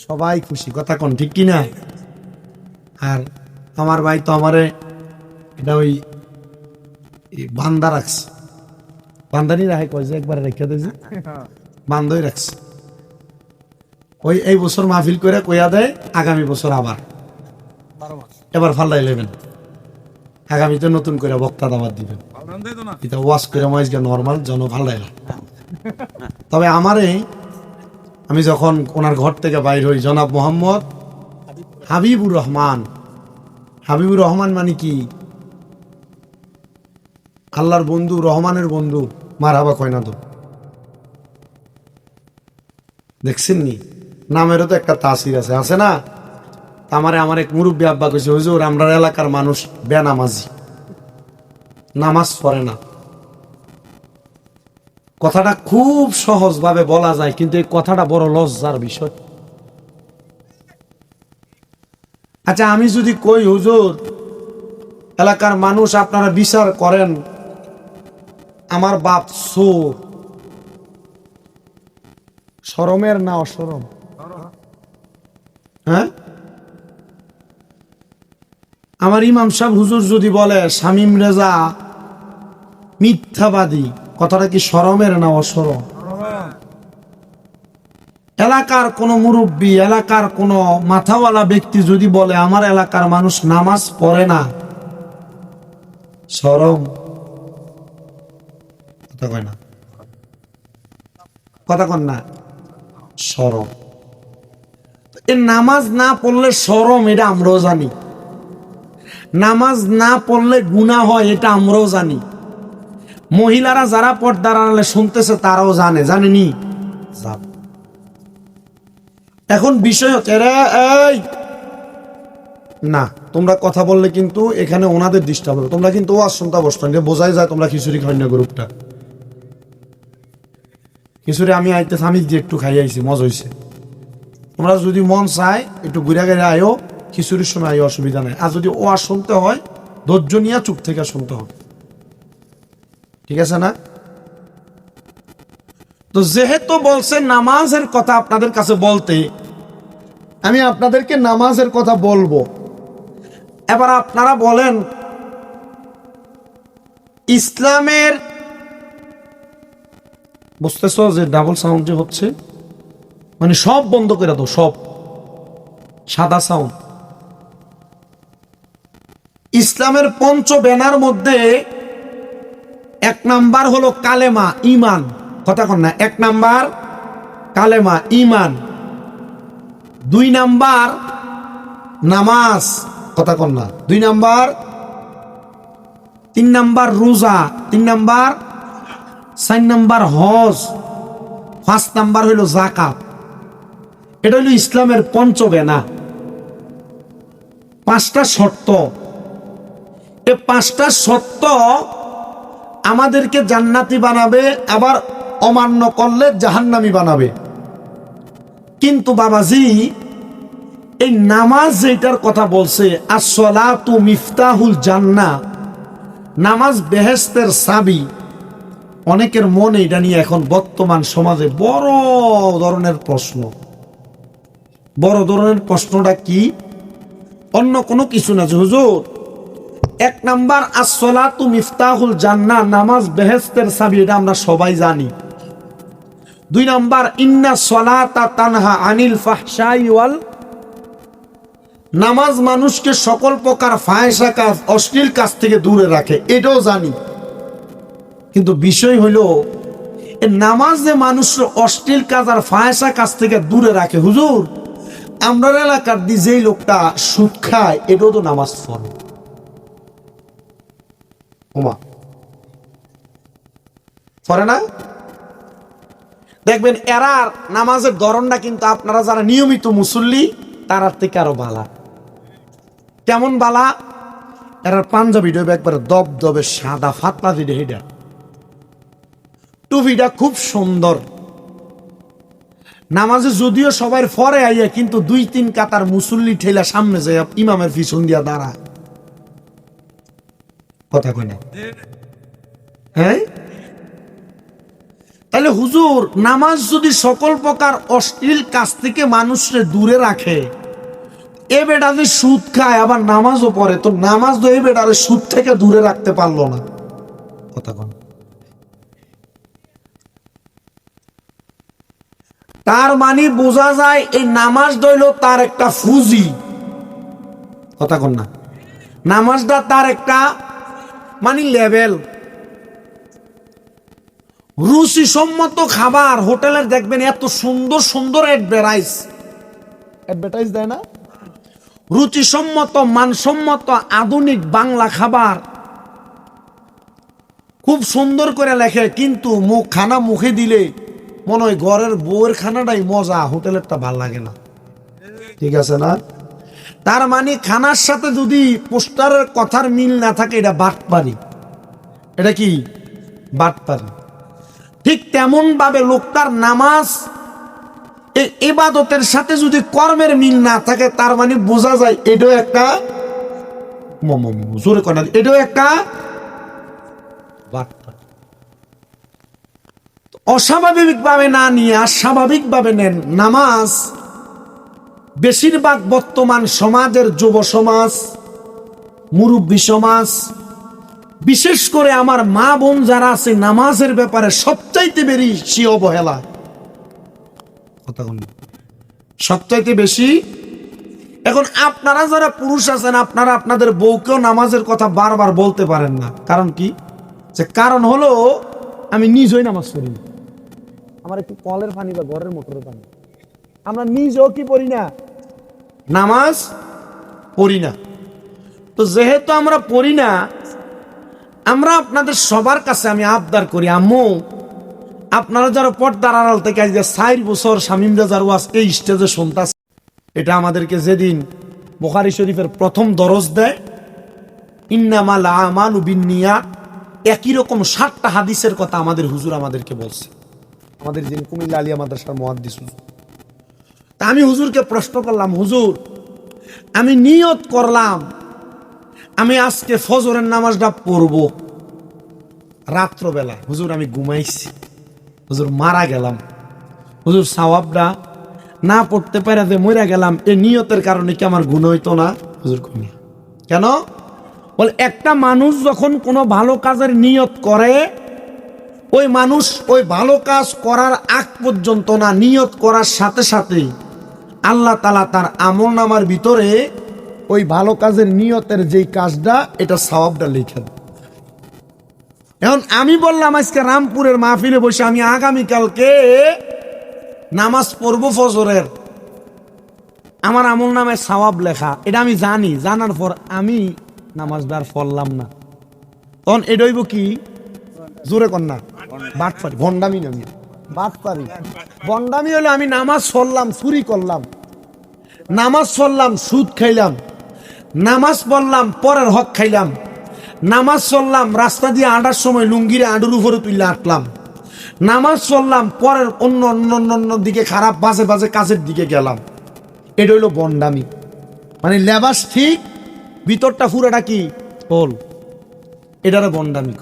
সবাই খুশি, কথা কোন ঠিক কিনা? আর আমার ভাই তো আমারে এটা ওই বান্দা রাখছে, বান্দানি রাখে কয় যে একবারে রেখে দিয়েছে, বান্ধই রাখছে। ওই এই বছর মাহফিল করে কইয়া দেয় আগামী বছর আবার, 12 মাস এবার ফাল্লাই নেবেন, আগামীতে নতুন করে বক্তা দাবার দিবেন। এটা ওয়াশ করে মাইজকে নর্মাল জন ফাল্লাই। তবে আমি যখন ওনার ঘর থেকে বাইর হই, জনাব মোহাম্মদ হাবিবুর রহমান, হাবিবুর রহমান মানে কি? আল্লাহর বন্ধু, রহমানের বন্ধু। মারহাবা কয় না তো? দেখছেন নি, নামেরও তো একটা তাসির আছে, আছে না? আমার এক মুরব্বী আব্বা কইছে, হুজুর আমরা এলাকার মানুষ বেনামাজি, নামাজ পড়ে না। কথাটা খুব সহজভাবে বলা যায়, কিন্তু এই কথাটা বড় লজ্জার বিষয়। আচ্ছা আমি যদি কই হুজুর এলাকার মানুষ আপনারা বিচার করেন, আমার বাপ চোর, শরমের না অশরম? হ্যাঁ, আমার ইমাম সাহেব হুজুর যদি বলে শামীম রেজা মিথ্যাবাদী, কথাটা কি শরমের না অশরম? এলাকার কোন মুরব্বী, এলাকার কোন মাথাওয়ালা ব্যক্তি যদি বলে আমার এলাকার মানুষ নামাজ পড়ে না, শরম? কথা কয় না, কথা কন না, শরম। এ নামাজ না পড়লে শরম, এটা আমরাও জানি। নামাজ না পড়লে গুনাহ হয়, এটা আমরাও জানি। মহিলারা যারা পর্দার আড়ালে শুনতেছে তারাও জানে, জানেনি? এখন বিষয় হচ্ছে এই না, তোমরা কথা বললে কিন্তু এখানে ওনাদের ডিস্টার্ব হবে। তোমরা কিন্তু ওয়াজ শুনতে বসতো, বোঝাই যায় তোমরা খিচুড়ি খাই না। গ্রুপটা খিচুড়ি আমি আইতেছি, আমি যে একটু খাই আইছি, মজা হয়েছে। তোমরা যদি মন চায় একটু ঘুরে ঘুরে আয়ো, খিচুড়ির সময় আয়ো, অসুবিধা নাই। আর যদি ওয়াজ শুনতে হয় ধৈর্য নিয়ে চুপ থেকে শুনতে হবে, ঠিক আছে না? তো যেহেতু বলছে নামাজের কথা আপনাদের কাছে বলতে, আমি আপনাদেরকে নামাজের কথা বলবো। এবার আপনারা বলেন ইসলামের, বুঝতেছো যে ডাবল সাউন্ড যে হচ্ছে, মানে সব বন্ধ করে দাও, সব সাদা সাউন্ড। ইসলামের পঞ্চ ব্যানার মধ্যে 1 নাম্বার হলো কালেমা, ঈমান। কথা কন না, 1 নাম্বার কালেমা, ঈমান। 2 নাম্বার নামাজ, কথা কন না, 2 নাম্বার। 3 নাম্বার রোজা, 3 নাম্বার। 4 নাম্বার হজ, 5 নাম্বার হইল যাকাত। এটা হইল ইসলামের পঞ্চবেনা। 5টা শর্ত। এই 5টা শর্ত আমাদেরকে জান্নাতি বানাবে, আবার অমান্য করলে জাহান্নামী বানাবে। কিন্তু বাবাজি, এই নামাজ যেটার কথা বলছে, as-salatu মিফতাহুল জান্নাহ, নামাজ বেহেশতের চাবি। অনেকের মনে এটা নিয়ে এখন বর্তমান সমাজে বড় ধরনের প্রশ্ন। বড় ধরনের প্রশ্নটা কি? অন্য কোনো কিছু না, হুজুর 1 নাম্বার as-salatu মিফতাহুল জান্নাহ, নামাজ বেহেশতের চাবি, এটা আমরা সবাই জানি। 2 নাম্বার ইন্না সলাতা তানহা আনিল ফাহশাই ওয়াল, নামাজ মানুষকে সকল প্রকার ফায়সা কাজ, অশ্লীল কাজ থেকে দূরে রাখে, এটাও জানি। কিন্তু বিষয় হইল এই নামাজ যে মানুষের অশ্লীল কাজ আর ফায়সা কাজ থেকে দূরে রাখে। হুজুর, আমরা এলাকার দিয়ে যেই লোকটা সুদ খায়, এটাও তো নামাজ পড়ে। ওমা, পড়ে না? দেখবেন এরার নামাজের ধরনটা কিন্তু আপনারা যারা নিয়মিত মুসল্লি তার থেকে আরো বালা। কেমন বালা? এরার পাঞ্জাবি ডবে একবার দবদবে সাদা ফাতলা দিলে হেডা, টুপিটা খুব সুন্দর। নামাজে যদিও সবাই ফরে আইয়া, কিন্তু 2-3 কাতার মুসল্লি ঠেলা সামনে যায় ইমামের পিছন দিয়া দাঁড়া। কথা কই না? হ্যাঁ, তাহলে হুজুর, নামাজ যদি সকল প্রকার অশ্লীল কাজ থেকে মানুষকে দূরে রাখে, এ বেটা যে সুদ খায় আবার নামাজও পড়ে, তো নামাজ তো এই বেটারে সুদ থেকে দূরে রাখতে পারলো না। কথা কন। তার মানে বোঝা যায় এই নামাজ দইল তার একটা ফুজি। কথা কন না? নামাজটা তার একটা মানে লেভেল। রুচিসম্মত খাবার হোটেলের দেখবেন এত সুন্দর সুন্দর অ্যাডভার্টাইজ দেয় না? রুচিসম্মত, মানসম্মত, আধুনিক বাংলা খাবার খুব সুন্দর করে লেখে, কিন্তু খানা মুখে দিলে মনে হয় ঘরের বউয়ের খানাটাই মজা, হোটেলেরটা ভাল লাগে না। ঠিক আছে না? তার মানে খানার সাথে যদি পোস্টারের কথার মিল না থাকে, এটা বাটপারি। এটা কি? বাটপারি। ঠিক তেমন ভাবে লোকটার নামাজ এই ইবাদতের সাথে যদি কর্মের মিল না থাকে, তার মানে বোঝা যায় এটাও একটা জোরে কর, এটাও একটা বাটপারি। অস্বাভাবিক ভাবে না নিয়ে স্বাভাবিক ভাবে নেন। নামাজ বেশিরভাগ বর্তমান সমাজের যুব সমাজ, মুরব্বী সমাজ, বিশেষ করে আমার মা বোন যারা আছে, নামাজের ব্যাপারে সবচাইতে বেশি অবহেলা। কথা বলি, সবচাইতে বেশি। এখন আপনারা যারা পুরুষ আছেন, আপনারা আপনাদের বউকেও নামাজের কথা বারবার বলতে পারেন না। কারণ কি? যে কারণ হলো আমি নিজেই নামাজ পড়ি না, আমার একটু কলের পানি বা ঘরের মোটরের পানি, আমরা নিজেও কি পড়ি না, নামাজ পড়ি না। তো যেহেতু আমরা পড়ি না, আমরা আপনাদের সবার কাছে আমি আবদার করি, আম্মু আপনারা যারা পর্দার আড়াল থেকে আজ 4 বছর শামীম রাজার ওয়াজ এই স্টেজে শুনতাছে, এটা আমাদেরকে যেদিন বুখারী শরীফের প্রথম দরজ দেয়, ইন্নামাল আমালু বিন্নিয়াত, একই রকম 7টা হাদিসের কথা আমাদের হুজুর আমাদেরকে বলছে, আমাদের যিনি কুমিল্লা আলিয়া মাদ্রাসার মুহাদ্দিস হুজুর। তা আমি হুজুরকে প্রশ্ন করলাম, হুজুর আমি নিয়ত করলাম আমি আজকে ফজরের নামাজটা পড়ব রাত্রবেলা, হুজুর আমি ঘুমাইছি, হুজুর মারা গেলাম, হুজুর সওয়াবটা না পড়তে পারে যে মরে গেলাম, এই নিয়তের কারণে কি আমার গুনাহ হইতো না? হুজুর কই। কেন? বলে একটা মানুষ যখন কোনো ভালো কাজের নিয়ত করে, ওই মানুষ ওই ভালো কাজ করার আগ পর্যন্ত না, নিয়ত করার সাথে সাথে আল্লাহ তাআলা তার আমলনামার ভিতরে ওই ভালো কাজের নিয়তের যেই কাজটা, এটা সওয়াবটা লিখে দেয়। এখন আমি বললাম আজকে রামপুরের মাহফিলে বসে আমি আগামীকালকে নামাজ পড়বো ফজরের, আমার আমলনামায় সওয়াব লেখা, এটা আমি জানি। জানার পর আমি নামাজটা আর পড়লাম না, তখন এটা হইব কি? জোরে কন্যা বাটপারি, ভণ্ডামি নামি বাটপারি। ভণ্ডামি হলো আমি নামাজ পড়লাম, চুরি করলাম, নামাজ পড়লাম, সুদ খাইলাম, নামাজ পড়লাম, পরের হক খাইলাম, নামাজ পড়লাম, রাস্তা দিয়ে আঁটার সময় লুঙ্গিরে আঁডুর উপরে তুলে আঁটলাম, নামাজ পড়লাম, পরের অন্য অন্য অন্য দিকে খারাপ বাজে বাজে কাজের দিকে গেলাম। এটা হইলো ভণ্ডামি। মানে লেবাস ঠিক, ভিতরটা পুরাটা কি হল, এটারে ভণ্ডামি।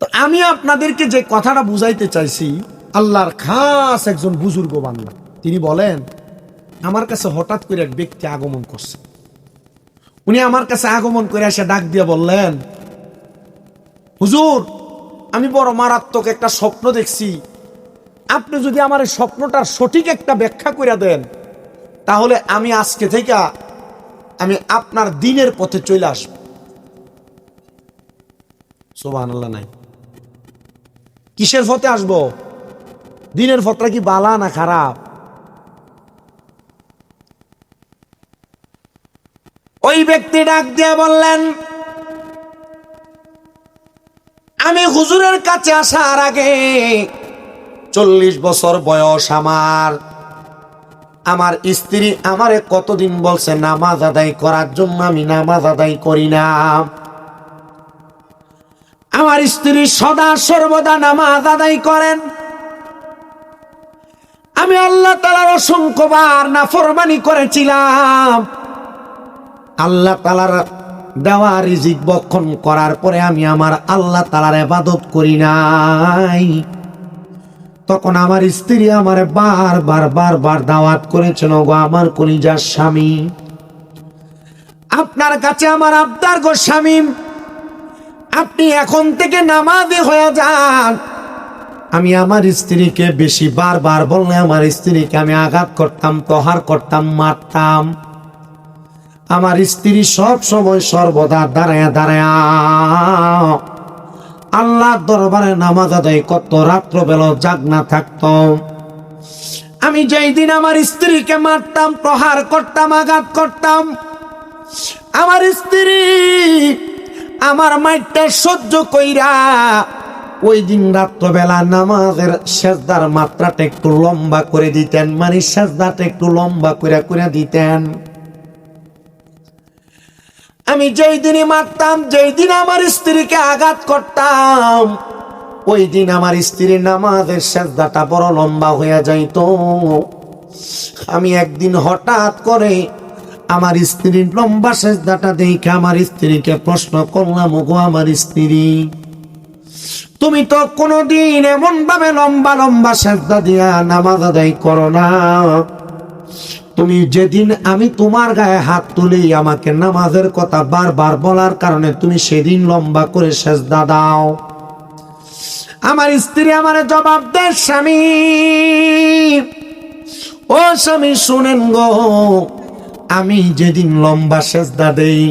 তো আমি আপনাদেরকে যে কথাটা বুঝাইতে চাইছি, আল্লাহর খাস একজন বুজুর্গ বান্দা, তিনি বলেন আমার কাছে হঠাৎ করে এক ব্যক্তি আগমন করছে। উনি আমার কাছে আগমন করে এসে ডাক দিয়ে বললেন, হুজুর আমি বড় মারাত্মক একটা স্বপ্ন দেখছি, আপনি যদি আমার এই স্বপ্নটার সঠিক একটা ব্যাখ্যা করে দেন তাহলে আমি আজকে থেকে আমি আপনার দিনের পথে চলে আসব। সুবহানাল্লাহ নাই, কিসের পথে আসব? দিনের পথটা কি বালা না খারাপ? ওই ব্যক্তি ডাক দিয়ে বললেন, আমি হুজুরের কাছে আসার আগে 40 বছর বয়স আমার স্ত্রী আমারে কতদিন বলছে নামাজ আদায় করার জন্য, আমি নামাজ আদায় করি না। আমার স্ত্রী সদা সর্বদা নামাজ আদায় করেন। আমি আল্লাহ তাআলার অসংখ্যবার নাফরমানি করেছিলাম। আল্লাহ তাআলার দেওয়া রিজিক ভক্ষণ করার পরে আমি আমার আল্লাহ তাআলার ইবাদত করি নাই। তখন আমার স্ত্রী আমারে বারবার দাওয়াত করেছেন, গো আমার কলিজার স্বামী, আপনার কাছে আমার আবদার গো স্বামী, আপনি এখন থেকে নামাজি হয়ে যান। আমি আমার স্ত্রীকে বেশি বারবার বললে আমার স্ত্রীকে আমি আঘাত করতাম, প্রহার করতাম, মারতাম। আমার স্ত্রী সব সময় সর্বদা দাঁড়ায়া আল্লাহর দরবারে নামাজ আদায় করত, রাত্র বেলা জাগনা থাকত। আমি যেই দিন আমার স্ত্রীকে মারতাম, প্রহার করতাম, আঘাত করতাম, আমার স্ত্রী আমার মাইরটা সহ্য কইরা ওই দিন রাত্রবেলা নামাজের সেজদার মাত্রাটা একটু লম্বা করে দিতেন, মানে সেজদাটা একটু লম্বা করে দিতেন। আমি যেই দিনই মারতাম, যেই দিন আমার স্ত্রীকে আঘাত করতাম, ওই দিন আমার স্ত্রীর নামাজের সেজদাটা বড় লম্বা হয়ে যাইত। আমি একদিন হঠাৎ করে আমার স্ত্রীর লম্বা সেজদাটা দেখে আমার স্ত্রীকে প্রশ্ন করলাম, ওগো আমার স্ত্রী, তুমি তো কোনোদিন এমন ভাবে লম্বা সেজদা দিয়া নামাজ আদায় করো না। তুমি যেদিন আমি তোমার গায়ে হাত তুলি আমাকে নামাজের কথা বারবার বলার কারণে তুমি সেদিন লম্বা করে সেজদা দাও। আমার স্ত্রী আমারে জবাব দেয়, স্বামী, ও স্বামী শুনেন গো, আমি যেদিন লম্বা সেজদা দেই,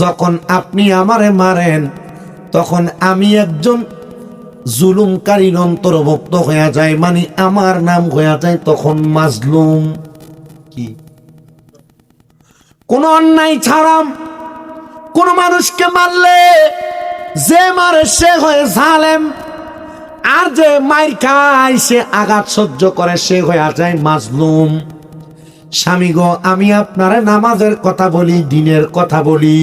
যখন আপনি আমারে মারেন, তখন আমি একজন জুলুমকারীর অন্তর্ভুক্ত হয়ে যায়, মানে আমার নাম হয়ে যায় তখন মাজলুম। কি কোন অন্যায় ছাড়াম কোন মানুষকে মারলে যে মারে সে হয়ে জালেম, আর যে মাইর খায় সে আঘাত সহ্য করে সে হয়ে যায় মাজলুম। স্বামী গো, আমি আপনারে নামাজের কথা বলি, দিনের কথা বলি,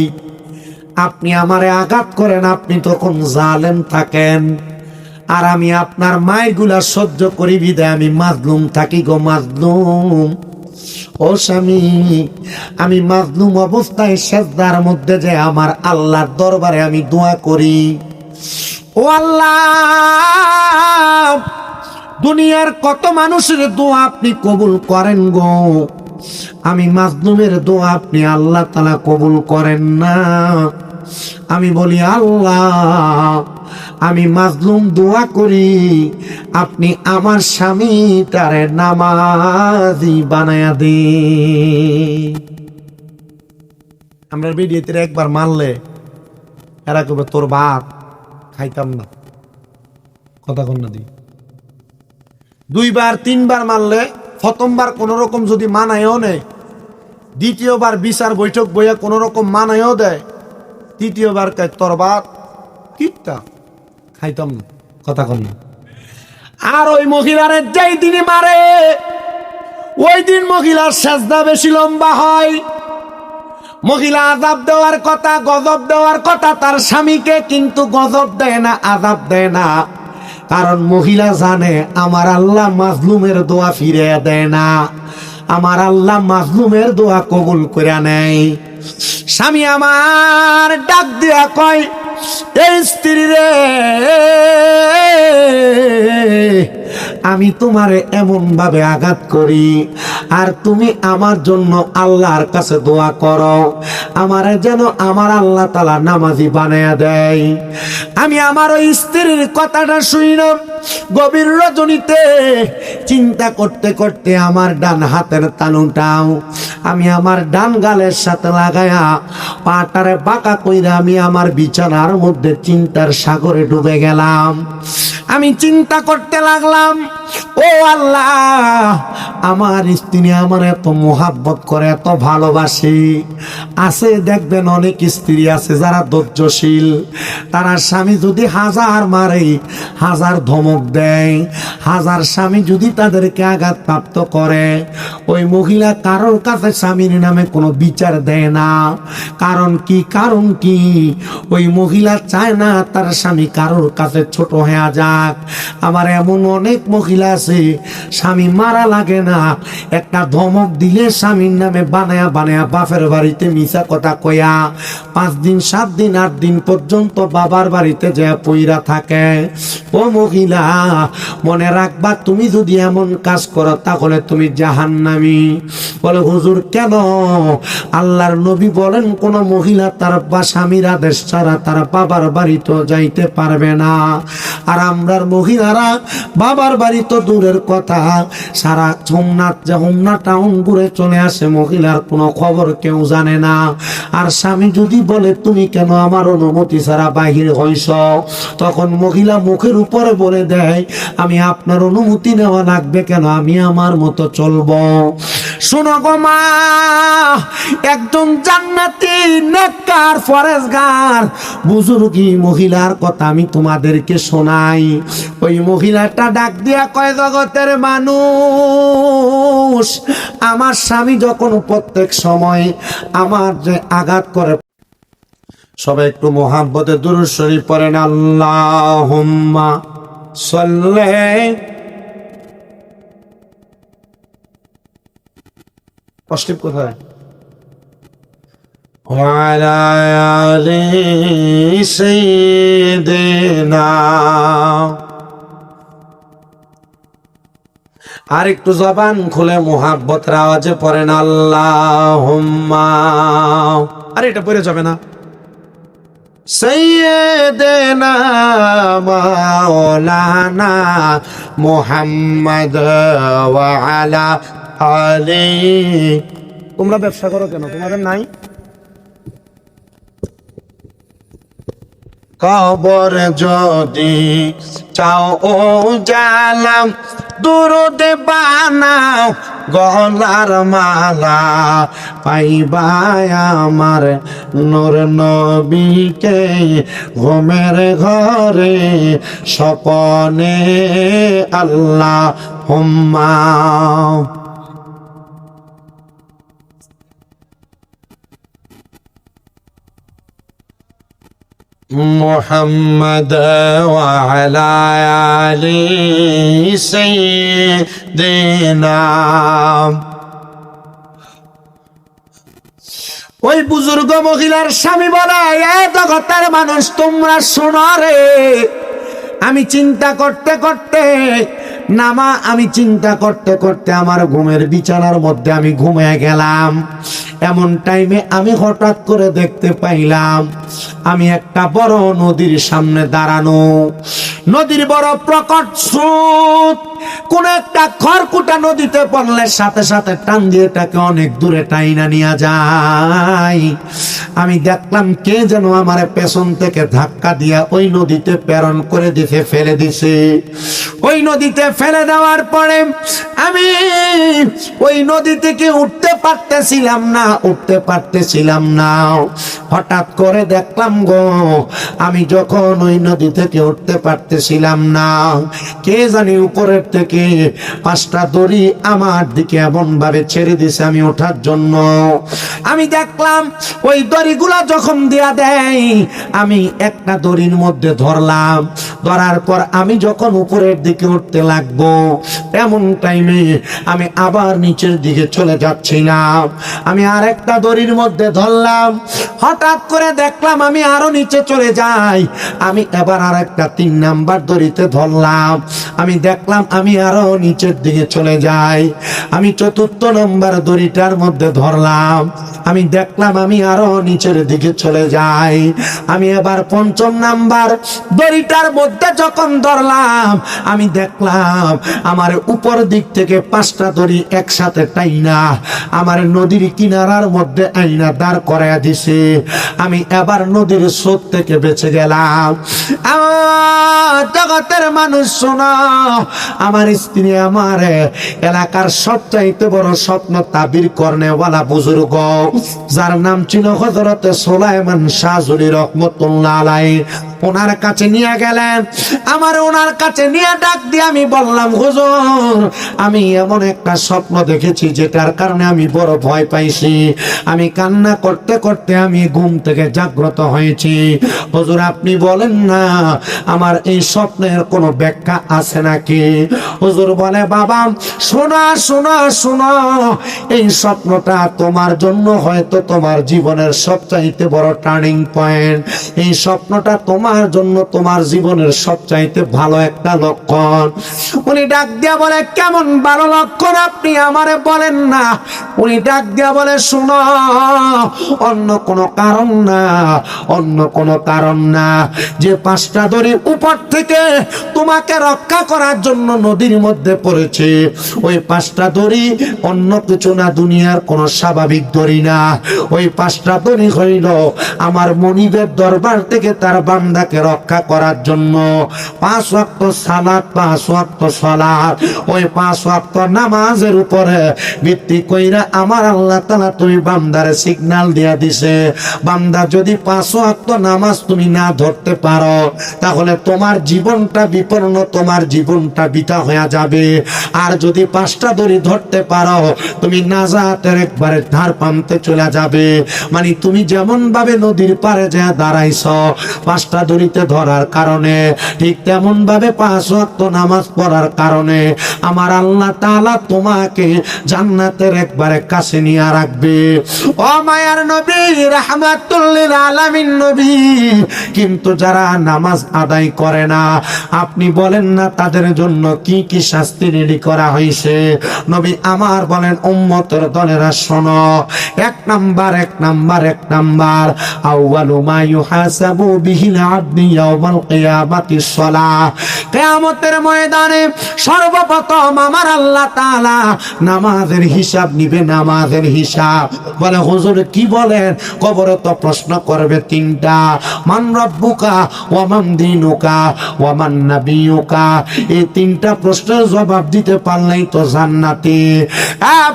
আপনি আমারে আঘাত করেন, আপনি তখন জালেম থাকেন, আর আমি আপনার মায়েরগুলা সহ্য করি বিদায় আমি মাজলুম থাকি গো মাজলুম। ও স্বামী, আমি মাজলুম অবস্থায় সেজদার মধ্যে যে আমার আল্লাহর দরবারে আমি দোয়া করি, ও আল্লাহ, দুনিয়ার কত মানুষের দোয়া আপনি কবুল করেন গো, আমি মাজলুমের দোয়া আপনি আল্লাহ তাআলা কবুল করেন না। আমি বলি, আল্লাহ, আমি মাজলুম দোয়া করি, আপনি আমার স্বামীটারে নামাজি বানায়া দে। আমরা ভিডিওতে একবার মারলে এরা কবে তোর ভাত খাইতাম না, কথা কন না দি। 2বার 3বার মারলে, প্রথমবার কোন রকম যদি মানায়ও নেয়, দ্বিতীয়বার বিচার বৈঠক বইয়া কোন রকম মানায়ও দেয়, তৃতীয়বার কয় তোর ভাত কিটা খাইতাম না, কথা কন না। আর ওই মহিলারে যেই দিনই মারে ওই দিন মহিলার সেজদা বেশি লম্বা হয়। মহিলা আযাব দেওয়ার কথা, গজব দেওয়ার কথা তার স্বামীকে, কিন্তু গজব দেয় না, আযাব দেয় না, কারণ মহিলা জানে আমার আল্লাহ মাজলুমের দোয়া ফিরে দেয় না, আমার আল্লাহ মাজলুমের দোয়া কবুল করে নেয়। স্বামী আমার ডাক দিয়া কয়, এই স্ত্রী রে, আমি তোমারে এমন ভাবে আঘাত করি আর তুমি আমার জন্য আল্লাহর কাছে দোয়া করো আমারে যেন আমার আল্লাহ তাআলা নামাজি বানায়া দেয়। আমি আমার ওই স্ত্রীর কথাটা শুনলাম গভীর রজনীতে চিন্তা করতে করতে আমার ডান হাতের তালুটাও আমি আমার ডান গালের সাথে লাগায়া পাটারে বাঁকা কইরা আমি আমার বিছানার মধ্যে চিন্তার সাগরে ডুবে গেলাম। আমি চিন্তা করতে লাগলাম, ও আল্লাহ, আমার স্ত্রী আমার এত মোহাব্বত করে, এত ভালোবাসে। আছে দেখবেন অনেক স্ত্রী আছে যারা ধৈর্যশীল, তারা স্বামী যদি হাজার মারে, হাজার ধমক দেয়, হাজার স্বামী যদি তাদেরকে আঘাতপ্রাপ্ত করে, ওই মহিলা কারোর কাছে স্বামীর নামে কোনো বিচার দেয় না। কারণ কি? কারণ কি? ওই মহিলা চায় না তার স্বামী কারোর কাছে ছোট হয়ে যাক। আমার এমন অনেক মহিলা আছে স্বামী মারা লাগে না, একটা ধমক দিলে স্বামীর নামে বানায়া বানায়া বাপের বাড়িতে মিছা কথা কয়া 5 দিন 7 দিন 8 দিন পর্যন্ত বাবার বাড়িতে যে পইরা থাকে। ও মহিলা, মনে রাখবা, তুমি যদি এমন কাজ করো তাহলে তুমি জাহান্নামী। বলে হুজুর কেন? আল্লাহর নবী বলেন কোন মহিলা তার স্বামীর আদেশ ছাড়া তার বাবার বাড়িতেও যাইতে পারবে না। আর আমরার মহিলারা বাবার বাড়ি তো দূরের কথা, সারা হোমনা টাউন ঘুরে চলে আসে, মহিলার কোনো খবর কেউ জানে না। আর স্বামী যদি বলে তুমি কেন আমার অনুমতি ছাড়া বাহির হইছ, তখন মহিলা মুখের উপরে বলে দেয় আমি আপনার অনুমতি নেওয়া লাগবে কেন, আমি আমার মতো চলবো। শোনো গো মা, একজন জান্নাতি নেককার ফরেজগার বুজুর্গী মহিলার কথা আমি তোমাদেরকে শোনাই। ওই মহিলাটা ডাক দিয়া কয়, জগতের মানুষ, আমার স্বামী যখন প্রত্যেক সময় আমার যে আঘাত করে, সবাই একটু মোহাব্বতে দুরূদ শরীফ পড়েন, আল্লাহুম্মা সাল্লি। কষ্টিপ কোথায়? ওয়ালা আলি সাইয়্যিদিনা। আর একটু জবান খুলে মোহাব্বতের আওয়াজে পড়েন, আল্লাহুম্মা। আর এটা পড়ে যাবে না। সাইয়্যিদিনা মাওলানা মুহাম্মদ ওয়া আলা আলি। তোমরা ব্যবসা করো কেন? তোমাদের নাই? কবর যদি চাও ও জালাম, দুরুদ বানাও গলার মালা, পাইবাই আমার নূর নবীকে ঘুমের ঘরে স্বপনে, আল্লাহুম্মা। মুহাম্মদ ওয়া আলা আলি সাইয়্যিদিনা। ওই বুজুর্গ মহিলার স্বামী বলে, এ জগতের মানুষ তোমরা শোনো রে, আমি চিন্তা করতে করতে আমি চিন্তা করতে করতে আমার ঘুমের বিছানার মধ্যে আমি ঘুমিয়ে গেলাম। এমন টাইমে আমি হঠাৎ করে দেখতে পাইলাম আমি একটা বড় নদীর সামনে দাঁড়ানো। নদীর বড় প্রকট স্রোত, কোন একটা খড়কুটা নদীতে পড়লে সাথে সাথে টান দিয়ে তাকে অনেক দূরে টাইনা নিয়ে যায়। আমি দেখলাম কে যেন আমার পেছন থেকে ধাক্কা দিয়া ওই নদীতে প্রেরণ করে দিতে, ফেলে দিছে। ওই নদীতে ফেলে দেওয়ার পরে আমি ওই নদী থেকে উঠতে পারতেছিলাম না। হঠাৎ করে দেখলাম গো, আমি যখন ওই নদী থেকে উঠতে পারতেছিলাম না, কে জানি উপরের থেকে 5টা দড়ি আমার দিকে এমন ভাবে ছেড়ে দিছে আমি ওঠার জন্য। আমি দেখলাম ওই দড়িগুলা যখন দেয়া দেয়, আমি একটা দড়ির মধ্যে ধরলাম। ধরার পর আমি যখন উপরের দিকে উঠতে লাগবো, এমন টাইমে আমি আবার নিচের দিকে চলে যাচ্ছিলাম। আমি আর একটা দড়ির মধ্যে ধরলাম, হঠাৎ করে দেখলাম আমি আরো নিচে চলে যাই। আমি এবার আর একটা 3 নাম্বার নাম্বার দড়িতে ধরলাম, আমি দেখলাম আমি আরো নিচের দিকে চলে যাই। আমি চতুর্থ নাম্বার দড়িটার মধ্যে ধরলাম, আমি দেখলাম আমি আরো নিচের দিকে চলে যাই। আমি এবার পঞ্চম নাম্বার দড়িটার মধ্যে যখন ধরলাম, আমি দেখলাম আমার উপর দিক থেকে 5টা দড়ি একসাথে টাইনা আমার নদীর কিনারার মধ্যে আইনা দাঁড় করাইয়া দিছে। আমি এবার নদীর স্রোত থেকে বেঁচে গেলাম। জগতের মানুষ শোনো, আমার স্ত্রী আমার এলাকার সবচাইতে বড় স্বপ্ন তাবির করনেওয়ালা বুজুর্গ, যার নাম ছিল হযরতে সুলাইমান শাহজুলি রহমতুল্লাহ আলাইহি, ওনার কাছে নিয়ে গেলেন। আমার ওনার কাছে নিয়ে ডাক দিয়ে আমি বললাম, হুজুর আমি এমন একটা স্বপ্ন দেখেছি যেটার কারণে আমি বড় ভয় পাইছি। আমি কান্না করতে করতে আমি ঘুম থেকে জাগ্রত হয়েছি। হুজুর আপনি বলেন না আমার এই স্বপ্নের কোনো ব্যাখ্যা আছে নাকি? হুজুর বলে, বাবা শোনো শোনো শোনো, এই স্বপ্নটা তোমার জন্য হয়তো তোমার জীবনের সবচাইতে বড় টার্নিং পয়েন্ট। এই স্বপ্নটা তোমার জন্য তোমার জীবনের সবচাইতে ভালো একটা লক্ষণ। উনি ডাক দিয়া বলে, কেমন ভালো লক্ষণ আপনি আমারে বলেন না? উনি ডাক দিয়া বলে, শোনো অন্য কোনো কারণ না, অন্য কোনো কারণ না, যে 5টা দড়ি উপর থেকে তোমাকে রক্ষা করার জন্য নদীর মধ্যে পড়েছে, ওই 5টা দড়ি অন্য কিছু না, দুনিয়ার কোনো স্বাভাবিক দড়ি না। ওই 5টা দড়ি হইল আমার মনিবের দরবার থেকে তার বান্দাকে রক্ষা করার জন্য। 5 ওয়াক্ত সালাত, 5 ওয়াক্ত সালাত, ওই 5 ওয়াক্ত নামাজের উপরে ভিত্তি কইরা আমার আল্লাহ তাআলা তুমি বান্দারে সিগন্যাল দিয়া দিছে, বান্দা যদি 5 ওয়াক্ত নামাজ তুমি না ধরতে পারো তাহলে তোমার জীবনটা বিপন্ন, তোমার জীবনটা বৃথা হয়ে যাবে। আর যদি 5টা দড়ি ধরতে পারো তুমি নাজাতের একবারে ধার পান্তে চলে যাবে। মানে তুমি যেমন ভাবে নদীর পাড়ে যা দাঁড়াইছ 5টা দড়িতে ধরার কারণে, ঠিক তেমন ভাবে 5 ওয়াক্ত নামাজ পড়ার কারণে আমার আল্লাহ তাআলা তোমাকে জান্নাতের একবারে কাছে নিয়ে রাখবে। ও মায়ার নবী, রাহমাতুল লিল আলামিন নবী, কিন্তু যারা নামাজ আদায় করে না, আপনি বলেন না তাদের জন্য কি কি শাস্তি রেডি করা হয়েছে? নবী আমার বলেন, উম্মতের দলেরা শোনো, 1 নাম্বার আউয়ালু মা ইউহাসাবু বিহিল আবদু ইয়াউমাল কিয়ামাতিস সালাহ। কিয়ামতের ময়দানে সর্বপ্রথম আমার আল্লাহ তাআলা নামাজের হিসাব নিবে, নামাজের হিসাব। বলে হুজুর কি বলেন? কবরে তো প্রশ্ন করবে 3টা, মান রব্বুকা ওয়া মান দীনুকা ওয়া মান নাবিয়ুকা। এই 3টা প্রশ্নের জবাব দিতে পারলেই তো জান্নাতি।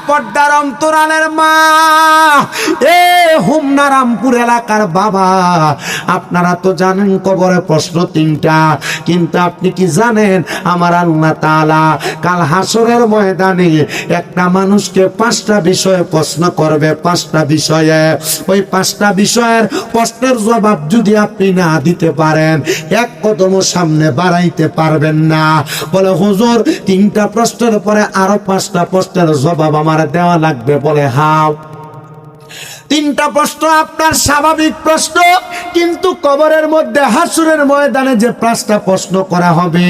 পর্দার অন্তরালের মা, এ হুমনা রামপুর এলাকার বাবা, আপনারা তো জানেন কবরে প্রশ্ন 3টা, কিন্তু আপনি কি জানেন আমার আল্লাহ তাআলা কাল হাসরের ময়দানে একটা মানুষকে 5টা বিষয়ে প্রশ্ন করবে, 5টা বিষয়ে। ওই 5টা বিষয়ের প্রশ্নের জবাব যদি আপনি না দিতে পারেন 1 কদম সামনে বাড়াইতে পারবেন না। বলে হুজুর 3টা প্রশ্নের পরে আরো 5টা প্রশ্নের জবাব আমার দেওয়া লাগবে। বলে হাও, 3টা প্রশ্ন আপনার স্বাভাবিক প্রশ্ন, কিন্তু কবরের মধ্যে হাসরের ময়দানে যে 5টা প্রশ্ন করা হবে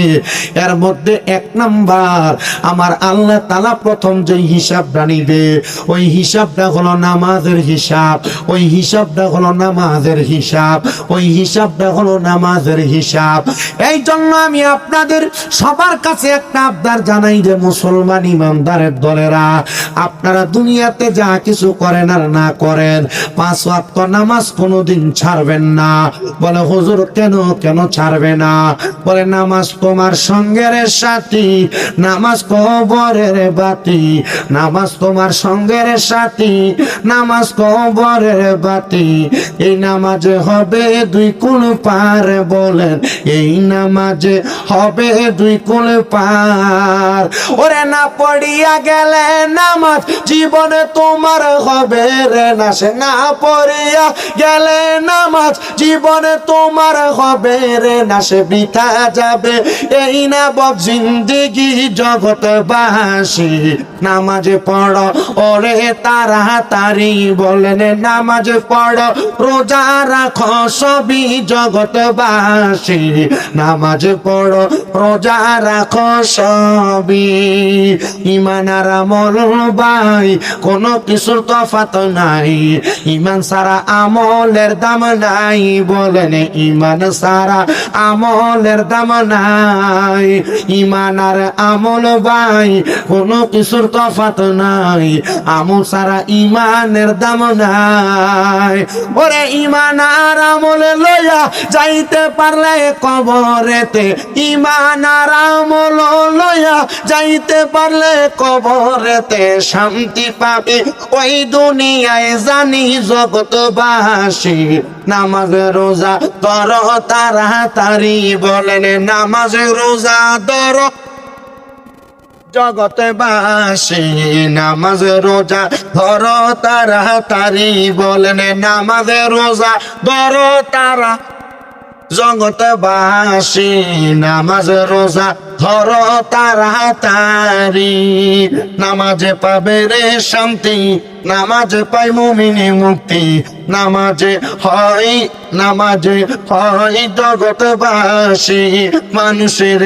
এর মধ্যে 1 নাম্বার আমার আল্লাহ তাআলা প্রথম যে হিসাবটা নিবে ওই হিসাবটা হলো নামাজের হিসাব, ওই হিসাবটা হলো নামাজের হিসাব, ওই হিসাবটা হলো নামাজের হিসাব। এই জন্য আমি আপনাদের সবার কাছে একটা আবদার জানাই যে মুসলমান ইমানদারের দলেরা, আপনারা দুনিয়াতে যা কিছু করেন আর না করেন 5 ওয়াক্ত নামাজ কোনোদিন ছাড়বেন না। বলে হুজুর কেন কেন ছাড়বে না? বলে নামাজ তোমার সঙ্গের সাথী, নামাজ কবরের বাতি, নামাজ তোমার সঙ্গের সাথী, নামাজ কবরের বাতি। এই নামাজে হবে 2 কুল পার, বলেন এই নামাজে হবে 2 কুল পার। ওরে না পড়িয়া গেলে নামাজ জীবনে তোমার হবে রে না না পড়িয়া গেলে নামাজ জীবনে তোমার হবে রে নাশ বৃথা যাবে এই না বব জিন্দেগি জগৎবাসী নামাজ পড়ো ওরে তাড়াতাড়ি বলেন নামাজ পড়ো রোজা রাখো সবই জগৎবাসী নামাজ পড়ো রোজা রাখো সবই ইমান আর আমল ভাই কোনো কিছুর তফাৎ নাই ইমান সারা আমলের দাম নাই বলেন ইমান সারা আমলের দাম নাই ইমান আর আমল ভাই কোনো কিছুর তফাৎ নাই আমল সারা ইমানের দাম নাই ওরে ইমান আর আমল লইয়া যাইতে পারলে কবরেতে ইমান আর আমল লইয়া যাইতে পারলে কবরেতে শান্তি পাবে ওই দুনিয়ায় জানি জগৎবাসী নামাজ রোজা ধরো তাড়াতাড়ি বলেন নামাজ রোজা ধরো জগৎবাসী নামাজ রোজা ধরো তাড়াতাড়ি বলেন নামাজ রোজা ধরো তারা জগৎবাসী নামাজ রোজা ধরো তাড়াতাড়ি নামাজে পাবে রে শান্তি নামাজে পাই মুমিনি মুক্তি নামাজে হয় জগৎবাসী মানুষের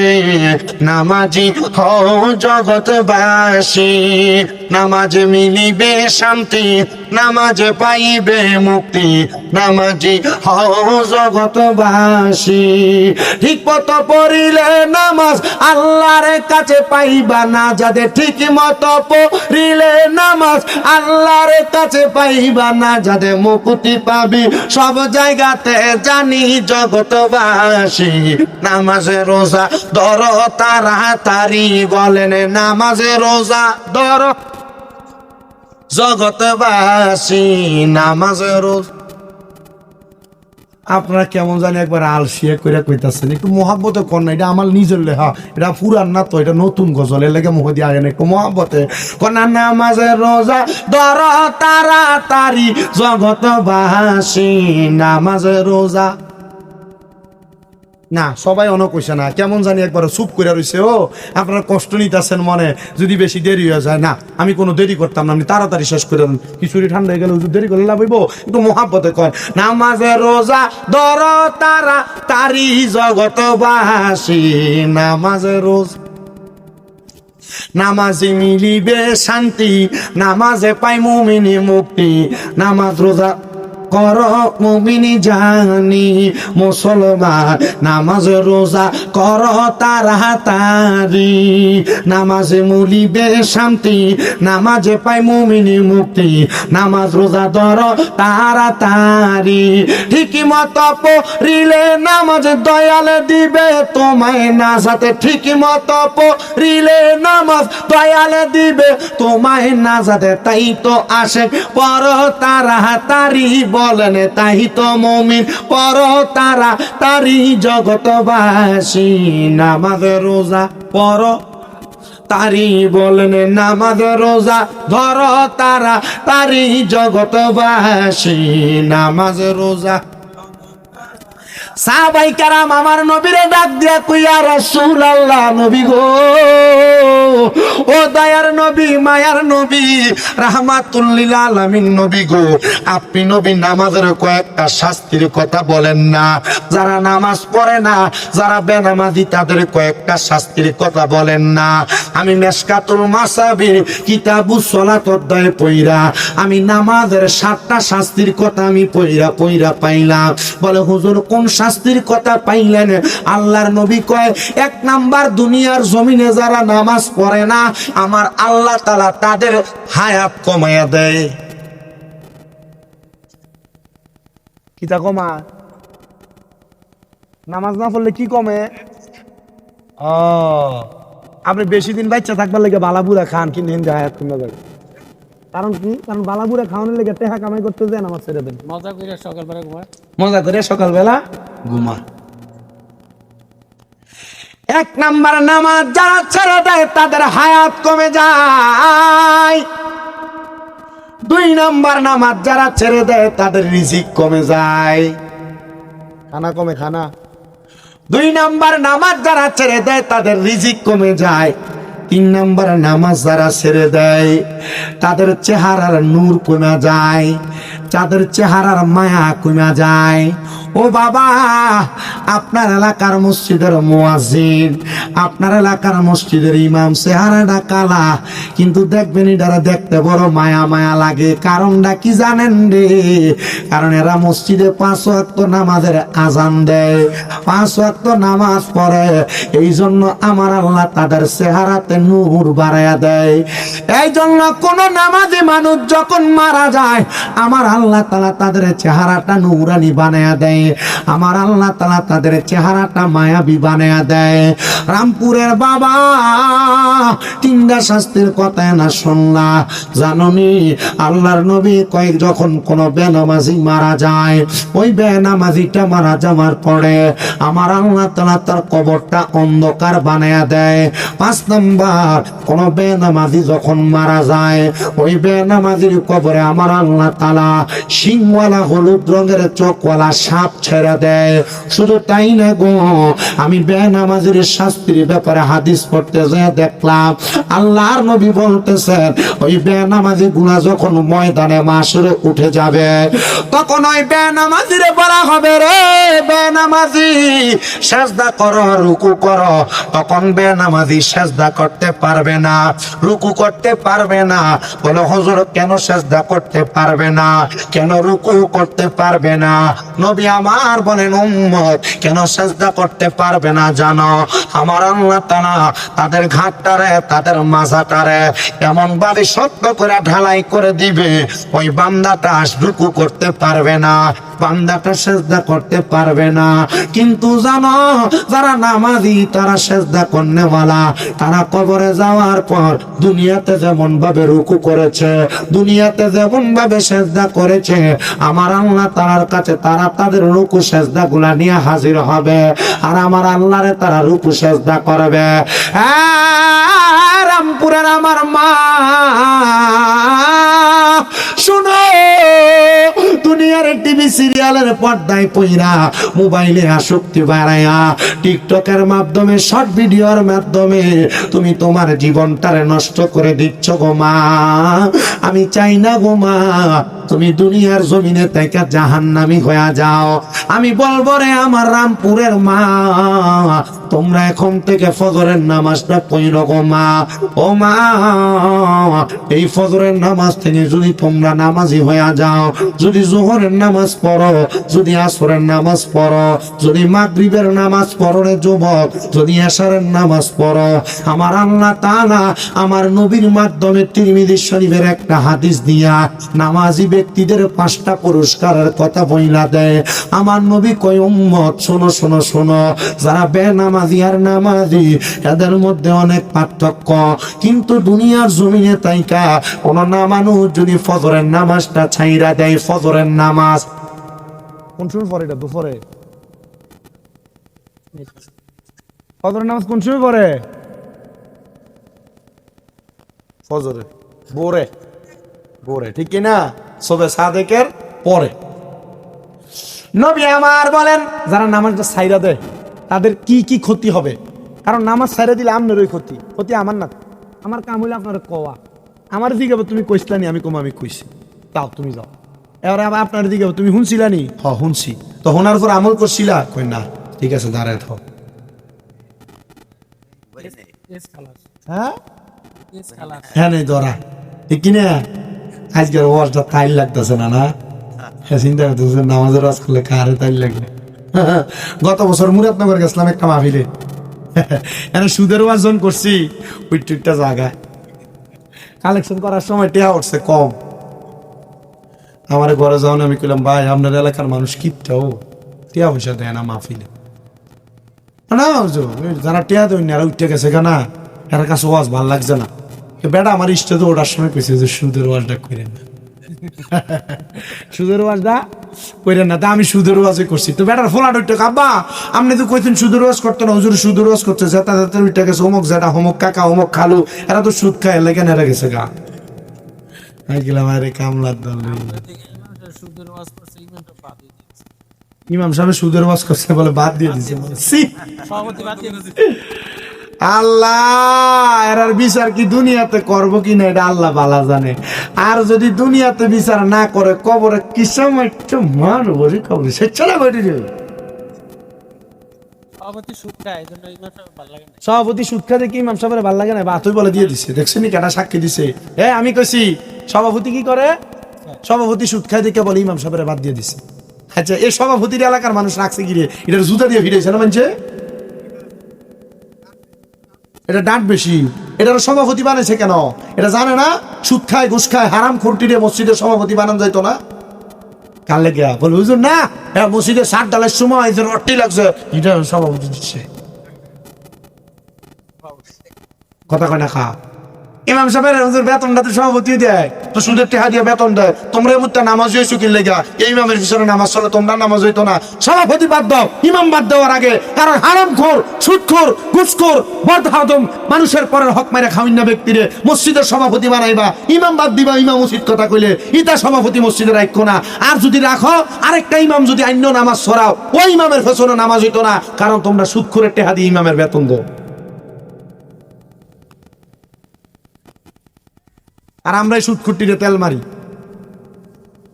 নামাজি হও জগৎবাসী নামাজে মিলিবে শান্তি নামাজে পাইবে মুক্তি নামাজি হও জগৎবাসী ঠিক মতো পড়িলে নামাজ আল্লাহর কাছে পাইবা না যাদের ঠিক মতো পড়িলে নামাজ আল্লাহর কাছে পাইবা না যাদের মুক্তি পাবি সব জায়গাতে জানি জগৎবাসী নামাজে রোজা ধরো তাড়াতাড়ি বলেন নামাজে রোজা ধরো জগৎবাসী নামাজে রোজা আপনারা কেমন জানি একবার আলসিয়া কইরা কইতাছেন একটু মহাব্বতে কর না এটা আমার নিজের লেখা এটা পুরান না তো এটা নতুন গজল এর লেগে মুখ দিয়ে আগে একটু মহাব্বতে কনা নামাজে রোজা ধরো তাড়াতাড়ি জগৎবাসী নামাজে রোজা না সবাই অন কইছে না কেমন জানি একবার চুপ করে রইছে ও আপনারা কষ্ট নিতেছেন মনে যদি বেশি দেরি হয়ে যায় না আমি কোনো দেরি করতাম না আপনি তাড়াতাড়ি শেষ করে দেন খিচুড়ি ঠান্ডা হয়ে গেলে দেরি করলে লাভ হইব একটু মহাব্বতে কর নামাজে রোজা ধরো তাড়াতাড়ি জগৎবাসী নামাজে রোজা নামাজে মিলিবে শান্তি নামাজে পাই মুমিনি মুক্তি নামাজ রোজা কর মুমিনি জানি মুসলমান নামাজ রোজা কর তাড়াতাড়ি নামাজে মুলিবে শান্তি নামাজে পাই মুমিনি মুক্তি নামাজ রোজা ধর তাড়াতাড়ি ঠিকই মতো পড়িলে নামাজ দয়াল দিবে তোমায় নাজাতে ঠিকই মতো পড়িলে নামাজ দয়াল দিবে তোমায় নাজাতে তাই তো আসে পর তাড়াতাড়ি বলেন তাই তো মুমিন পর তাড়াতাড়ি জগৎবাসী নামাজ রোজা পর তারি বলেন নামাজ রোজা ধর তাড়াতাড়ি জগৎবাসী নামাজ রোজা সাহাবাই কারাম আমার নবীরে ডাক দিয়া কইয়া রাসূলুল্লাহ নবী গো ও দয়ার নবী মায়ার নবী রাহমাতুল লিল আলামিন নবী গো আপনি নবী নামাজের কয়েকটা শাস্তির কথা বলেন না যারা নামাজ পড়ে না যারা বেনামাজি তাদের কয়েকটা শাস্তির কথা বলেন না আমি মিশকাতুল মাসাবির কিতাবুস সালাত অধ্যায়ে পড়া আমি নামাজের 7টা শাস্তির কথা আমি পড়া পাইলাম বলে হুজুর কোন শাস্তির কথা পাইলেন আল্লাহর নবী কয় 1 নাম্বার দুনিয়ার জমিনে যারা নামাজ পড়ে না আমার আল্লাহ তাআলা তাদের হায়াত কমায়া দেয় কিতা কমা নামাজ না পড়লে কি কমে আপনি বেশি দিন বাচ্চা থাকবার লেগে বালাবুরা খান কিন্তু হিন্দু হায়াত কমে যাবে কারণ কি কারণ বালাবুরা খাওয়ানোর লেগে টেহা কামাই করতে যায় নামাজ ছেড়ে দেন মজা করে সকালবেলা ঘুমায় মজা করে সকালবেলা ঘুমা 1 নাম্বার নামাজ যারা ছেড়ে দেয় তাদের হায়াত কমে যায় দুই নাম্বার নামাজ যারা ছেড়ে দেয় তাদের রিজিক কমে যায়। খানা কমে খানা। দুই নাম্বার নামাজ যারা ছেড়ে দেয় তাদের রিজিক কমে যায়। তিন নাম্বার নামাজ যারা ছেড়ে দেয় তাদের চেহারার নূর কমে যায়, তাদের চেহারার মায়া কমে যায়। ও বাবা, আপনার এলাকার মসজিদের মুয়াজ্জিন, আপনার এলাকার মসজিদের ইমাম চেহারাটা কালা, কিন্তু দেখবেন এটারা দেখতে বড় মায়া মায়া লাগে। কারণটা কি জানেন রে? কারণ এরা মসজিদে 5 ওয়াক্ত নামাজের আজান দেয়, 5 ওয়াক্ত নামাজ পড়ে। এই জন্য আমার আল্লাহ তাদের চেহারাতে নূর বাড়ায়া দেয়। এই জন্য কোন নামাজি মানুষ যখন মারা যায় আমার আল্লাহ তাআলা তাদের চেহারাটা নূরানি বানায়া দেয়, আমার আল্লাহ তাআলা তাদের চেহারাটা মায়াবী বানায়া দেয়। রামপুরের বাবা 3টা শাস্তির কথা না শুনলা জাননি? আল্লাহর নবী কয় যখন কোন বেনামাজি মারা যায়, ওই বেনামাজিটা মারা যাওয়ার পরে আমার আল্লাহ তাআলা তার কবরটা অন্ধকার বানায়া দেয়। 5 নাম্বার, কোন বেনামাজি যখন মারা যায় ওই বেনামাজির কবরে আমার আল্লাহ তাআলা শিংওয়ালা হলুদ রঙের চোখওয়ালা সাপ ছেড়ে দেয়। শুধু তাই না গো, আমি বেনামাজির শাস্তির ব্যাপারে হাদিস পড়তে যেয়ে দেখলাম আল্লাহর নবী বলতেছেন ওই বেনামাজি গুলা যখন ময়দানে মাসরে উঠে যাবে তখন ওই বেনামাজিরে বলা হবে, রে বেনামাজি সেজদা করো, রুকু করো। তখন বেনামাজি সেজদা করতে পারবে না, রুকু করতে পারবে না। বলে হুজুর কেন সেজদা করতে পারবে না, কেন রুকু করতে পারবে না? নবী আমার বলেন উম্মত কেন সেজদা করতে পারবে না জানো? আমার আল্লাহ তাআলা তাদের ঘাটটারে তাদের মাজাটারে এমন ভাবে শক্ত করে ঢালাই করে দিবে ওই বান্দাটা রুকু করতে পারবে না, বান্দাটা সেজদা করতে পারবে না। কিন্তু জানো যারা নামাজি তারা সেজদা করনেওয়ালা, তারা কবরে যাওয়ার পর দুনিয়াতে যেমন ভাবে রুকু করেছে, দুনিয়াতে যেমন ভাবে সেজদা করেছে, আমার আল্লাহ তাআলার কাছে তারা তাদের রুকু সেজদা গুলা নিয়ে হাজির হবে আর আমার আল্লাহরে তারা রুকু সেজদা করবে। রামপুরের আমার মা শুনো, দুনিয়ার টিভি সিরিয়ালের পর্দায় পইরা মোবাইলে আসক্তি বাড়ায়া টিকটকের মাধ্যমে শর্ট ভিডিওর মাধ্যমে তুমি তোমার জীবনটারে নষ্ট করে দিচ্ছ গো মা। আমি চাই না গো মা তুমি দুনিয়ার জমিনে থেকে জাহান্নামী হয়ে যাও। আমি বলবো রে আমার রামপুরের মা, তোমরা এখন থেকে ফজরের নামাজটা পড়ো গো মা। ও মা, এই ফজরের নামাজ থেকে যদি তোমরা নামাজি হয়ে যাও, যদি জোহরের নামাজ পড়ো, যদি আসরের নামাজ পড়ো, যদি মাগরিবের নামাজ পড়ো রে যুবক, যদি এশারের নামাজ পড়ো, আমার আল্লাহ তাআলা আমার নবীর মাধ্যমে তিরমিজি শরীফের একটা হাদিস দিয়া নামাজি ব্যক্তিদের 5টা পুরস্কারের কথা বইলা দেয়। আমার নবী কয় উম্মত শোনো শোনো শোনো, যারা বেনামাজি আর নামাজি এদের মধ্যে অনেক পার্থক্য। কিন্তু দুনিয়ার জমিনে তাইকা কোন না মানুষ যদি ফজরের নামাজটা ছাইরা দেয়, ফজরের নামাজ কোন সময় পড়ে? এটা দুপুরে ফজরের নামাজ কোন সময় পড়ে? ফজরে, ভোরে, ভোরে, ঠিক কি না? সবে সাদেকের পরে। নবী আমার বলেন যারা নামাজটা ছাইরা দেয় তাদের কি কি ক্ষতি হবে? কারণ নামাজ ছাইরা দিলে আপনারই ক্ষতি, ক্ষতি আমার না। আমার কাম হইলে আপনার কওয়া, আমার দিকে তুমি কইসলানি, আমি কম আমি কইছি, তাও তুমি যাও। এবার আবার আপনার দিকে তুমি শুনছিলানি? হ শুনছি। তো শোনার পর আমল করছিলা? কই না। ঠিক আছে দাঁড়ায় থাও। এস খালাস, হ্যাঁ এস খালাস। হ্যাঁ নেই ধরা, ঠিক কিনা? আজকের ওয়াজটা তাইল লাগতেছে না? না হ্যাঁ, চিন্তা করতেছে নামাজের ওয়াজ করলে কারে তাইল লাগবে। গত বছর মুরাদনগর গেছিলাম একটা মাহফিলে, এখানে সুদের ওয়াজ যখন করছি ওই টুইটটা জায়গায় কালেকশন করার সময় টেহা উঠছে কম। আমার ঘরে যাও, আমি কইলাম ভাই আপনার এলাকার মানুষ কিপটাও টেহা পয়সা দেয় না মাহফিলে। না যারা টেহা দেয় এরা উঠতে গেছে কেনা, এর কাছে ওয়াজ ভাল লাগছে না। বেটা আমার স্টেজে ওঠার সময় কইছে যে সুদের ওয়াজটা করেন না, সুদের ওয়াজটা করেন না। তা আমি সুদের ওয়াজে করছি। তো বেটার ফোলাট উঠতে আব্বা আপনি তো কইতেন সুদের ওয়াজ করতে না, হুজুর সুদের ওয়াজ করতে যেটা যাতে উঠে গেছে অমুক যেটা, অমুক কাকা, অমুক খালু, এরা তো সুদ খায় লেগে নেড়ে গেছে গা। আমি গেলাম আরে কামলার দল রে। দেখি ইমামটা সুদের ওয়াজ করছে, ইমামটা বাদ দিয়ে দিয়েছে। ইমাম সাহেব সুদের ওয়াজ করছে বলে বাদ দিয়ে দিছে। সি সভাপতি বাদ দিয়ে দিয়েছে। আল্লাহ এরার বিচার কি দুনিয়াতে করবো কিনা এটা আল্লাহ ভালো জানে। আর যদি দুনিয়াতে বিচার না করে কবরে কি সময় মারবো রে, কবরে সে চলে বেরিয়ে যাবে। সভাপতি সুদ খায়, এই জন্য ইমামটা ভালো লাগে না। সভাপতি সুদ খাতে কি ইমাম সাহেবের ভালো লাগে না? বা তুই বলে দিয়ে দিছে, দেখছেন কেটা সাক্ষী দিছে। আমি কইছি সভাপতি কি করে? সভাপতি সুদ খাই দেখে বলে ইমাম সাহেবের বাদ দিয়ে দিছে। আচ্ছা এই সভাপতির এলাকার মানুষ রাখছে গিয়ে এটা জুতা দিয়ে ফিরেছে না মানছে, এটা ডাঁট বেশি। এটার সভাপতি বানাইছে কেন? এটা জানে না সুদ খায় ঘুষ খায় হারাম খুঁটিরে মসজিদের সভাপতি বানানো যাইতো না? কাল লেগে বলে হুজুর না মসজিদে 60 ডালের সময় রটি লাগছে, এটা সভাপতি দিচ্ছে। কথা কয় না খা। ইমাম সাহেবের হুজুর বেতনটা তো সভাপতি দেয়, তো সুদের টাকা দিয়ে বেতন দেয়। তোমরা এমুরটা নামাজ হয়েছো কি লেগা? এই ইমামের পিছনে নামাজ চলে, তোমরা নামাজ হইতো না। সভাপতি বাদ দাও, ইমাম বাদ দেওয়ার আগে। কারণ হারামখোর, সুদখোর, ঘুষখোর, বদহাদম মানুষের পরের হক মাইরা খাওয়াইন না ব্যক্তিরে মসজিদের সভাপতি বানাইবা, ইমাম বাদ দিবা। ইমাম উচিত কথা কইলে ইটা সভাপতি মসজিদে রাখো না। আর যদি রাখো আরেকটা ইমাম যদি আইন্য নামাজ ছড়াও, ওই ইমামের পেছনে নামাজ হইতো না। কারণ তোমরা সুদখোরের টাকা দিয়ে ইমামের বেতন দাও। আর আমরা এই সুদকুটিরে তেল মারি।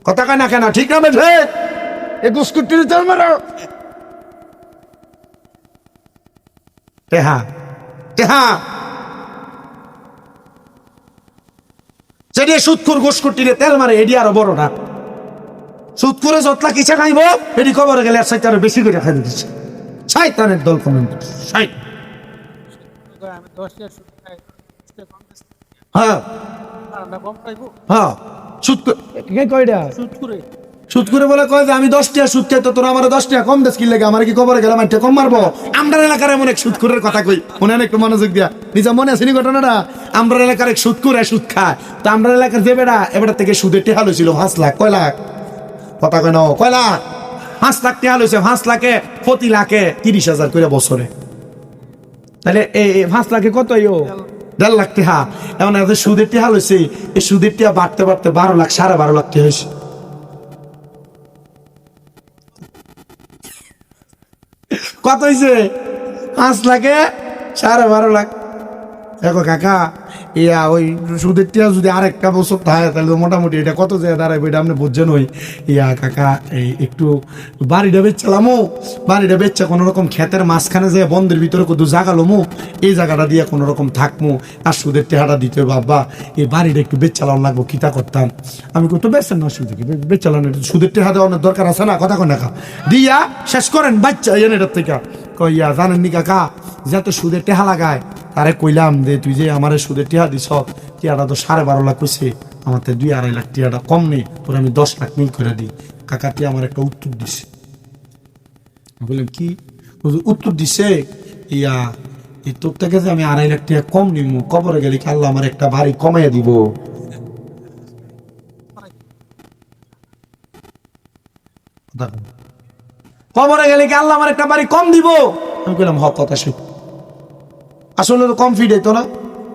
কথা কয় না কেন? ঠিক না বেঠে? এই ঘুষকুটিরে তেল মারো। টেহা টেহা যেটি সুদকুর ঘুষকুটিরে তেল মারে এটি আরো বড় না। সুদকুরে যতলা কিসে খাইব এটি কবরে গেলে আর সাইতে আরো বেশি করে খাই দিচ্ছে। শয়তানের দল কমেন্ট। আমি 10 টাকা সুদ খাই, 10 টাকা কম দিচ্ছে। হ্যাঁ আর আমরা কম পাইবো হ্যাঁ সুদ কয়টা সুদ করে। সুদ করে বলে কয় যে আমি 10 টাকা সুদ খাই, তো তোরা আমার 10 টাকা কম দেশ কি লাগে? আমার কি কবরে গেলাম 8 টাকা কম মারবো? আমরা এলাকার এমন এক সুদখোরের কথা কই, মনে হয় একটু মনোযোগ দিয়া। নিজে মনে আছে নি ঘটনাটা? আমরা এলাকার এক সুদখোর সুদ খায়। তো আমরা এলাকার যে বেড়া এবার থেকে সুদের টেহা লইছিল 5 লাখ। কয় লাখ? কথা কয় না কয় লাখ? 5 লাখ টেহা লইছে। 5 লাখে প্রতি লাখে 30,000 করে বছরে। তাহলে এই 5 লাখে কত? 1.5 লাখ টেহা। এমন সুদের টেহা লইছে, এই সুদের টেহা বাড়তে বাড়তে 12 লাখ 12.5 লাখ টেহা হয়েছে। কত হয়েছে? 5 লাখে 12.5 লাখ। দেখো কাকা ওই সুদের টিয়া যদি আরেকটা বছর থাকে তাহলে মোটামুটি এটা কত জায়গায় দাঁড়াইবো এটা আপনি বুঝছেন। ওই কাকা এই একটু বাড়িটা বেচছিলামও, বাড়িটা বেচছে কোনো রকম ক্ষেতের মাঝখানে যে বন্ধের ভিতরে কত জাগালোমো, এই জায়গাটা দিয়ে কোনো রকম থাকমো, আর সুদের টেহাটা দিতে বাবা এই বাড়িটা একটু বেচচালানো লাগবো, কিতা করতাম? আমি কত বেচছেন না সুদের বেচচালানো, সুদের টেহা দেওয়ানোর দরকার আছে না? কথা কয় না খা দিয়া শেষ করেন বাচ্চা এটার থেকে। কইয়া জানেন নি কাকা যত সুদের টেহা লাগায় তারে কইলাম যে তুই যে আমার সুদের টিয়া দিছ, টিয়াটা তো 12.5 লাখ হয়েছে, আমার তো 2-2.5 লাখ টিয়াটা কম নেই, তোর আমি 10 লাখ মিল করে দিই। কাকাটি আমার একটা উত্তর দিছে। বললাম কি উত্তর দিছে? এই তোর থেকে যে আমি 2.5 লাখ টিয়া কম নিব, কবরে গেলে কি আল্লাহ আমার একটা বাড়ি কমাইয়া দিব? কবরে গেলে কি আল্লাহ আমার একটা বাড়ি কম দিব? আমি কইলাম হক কথা শুন, আসলে তো কম ফিট হইতো না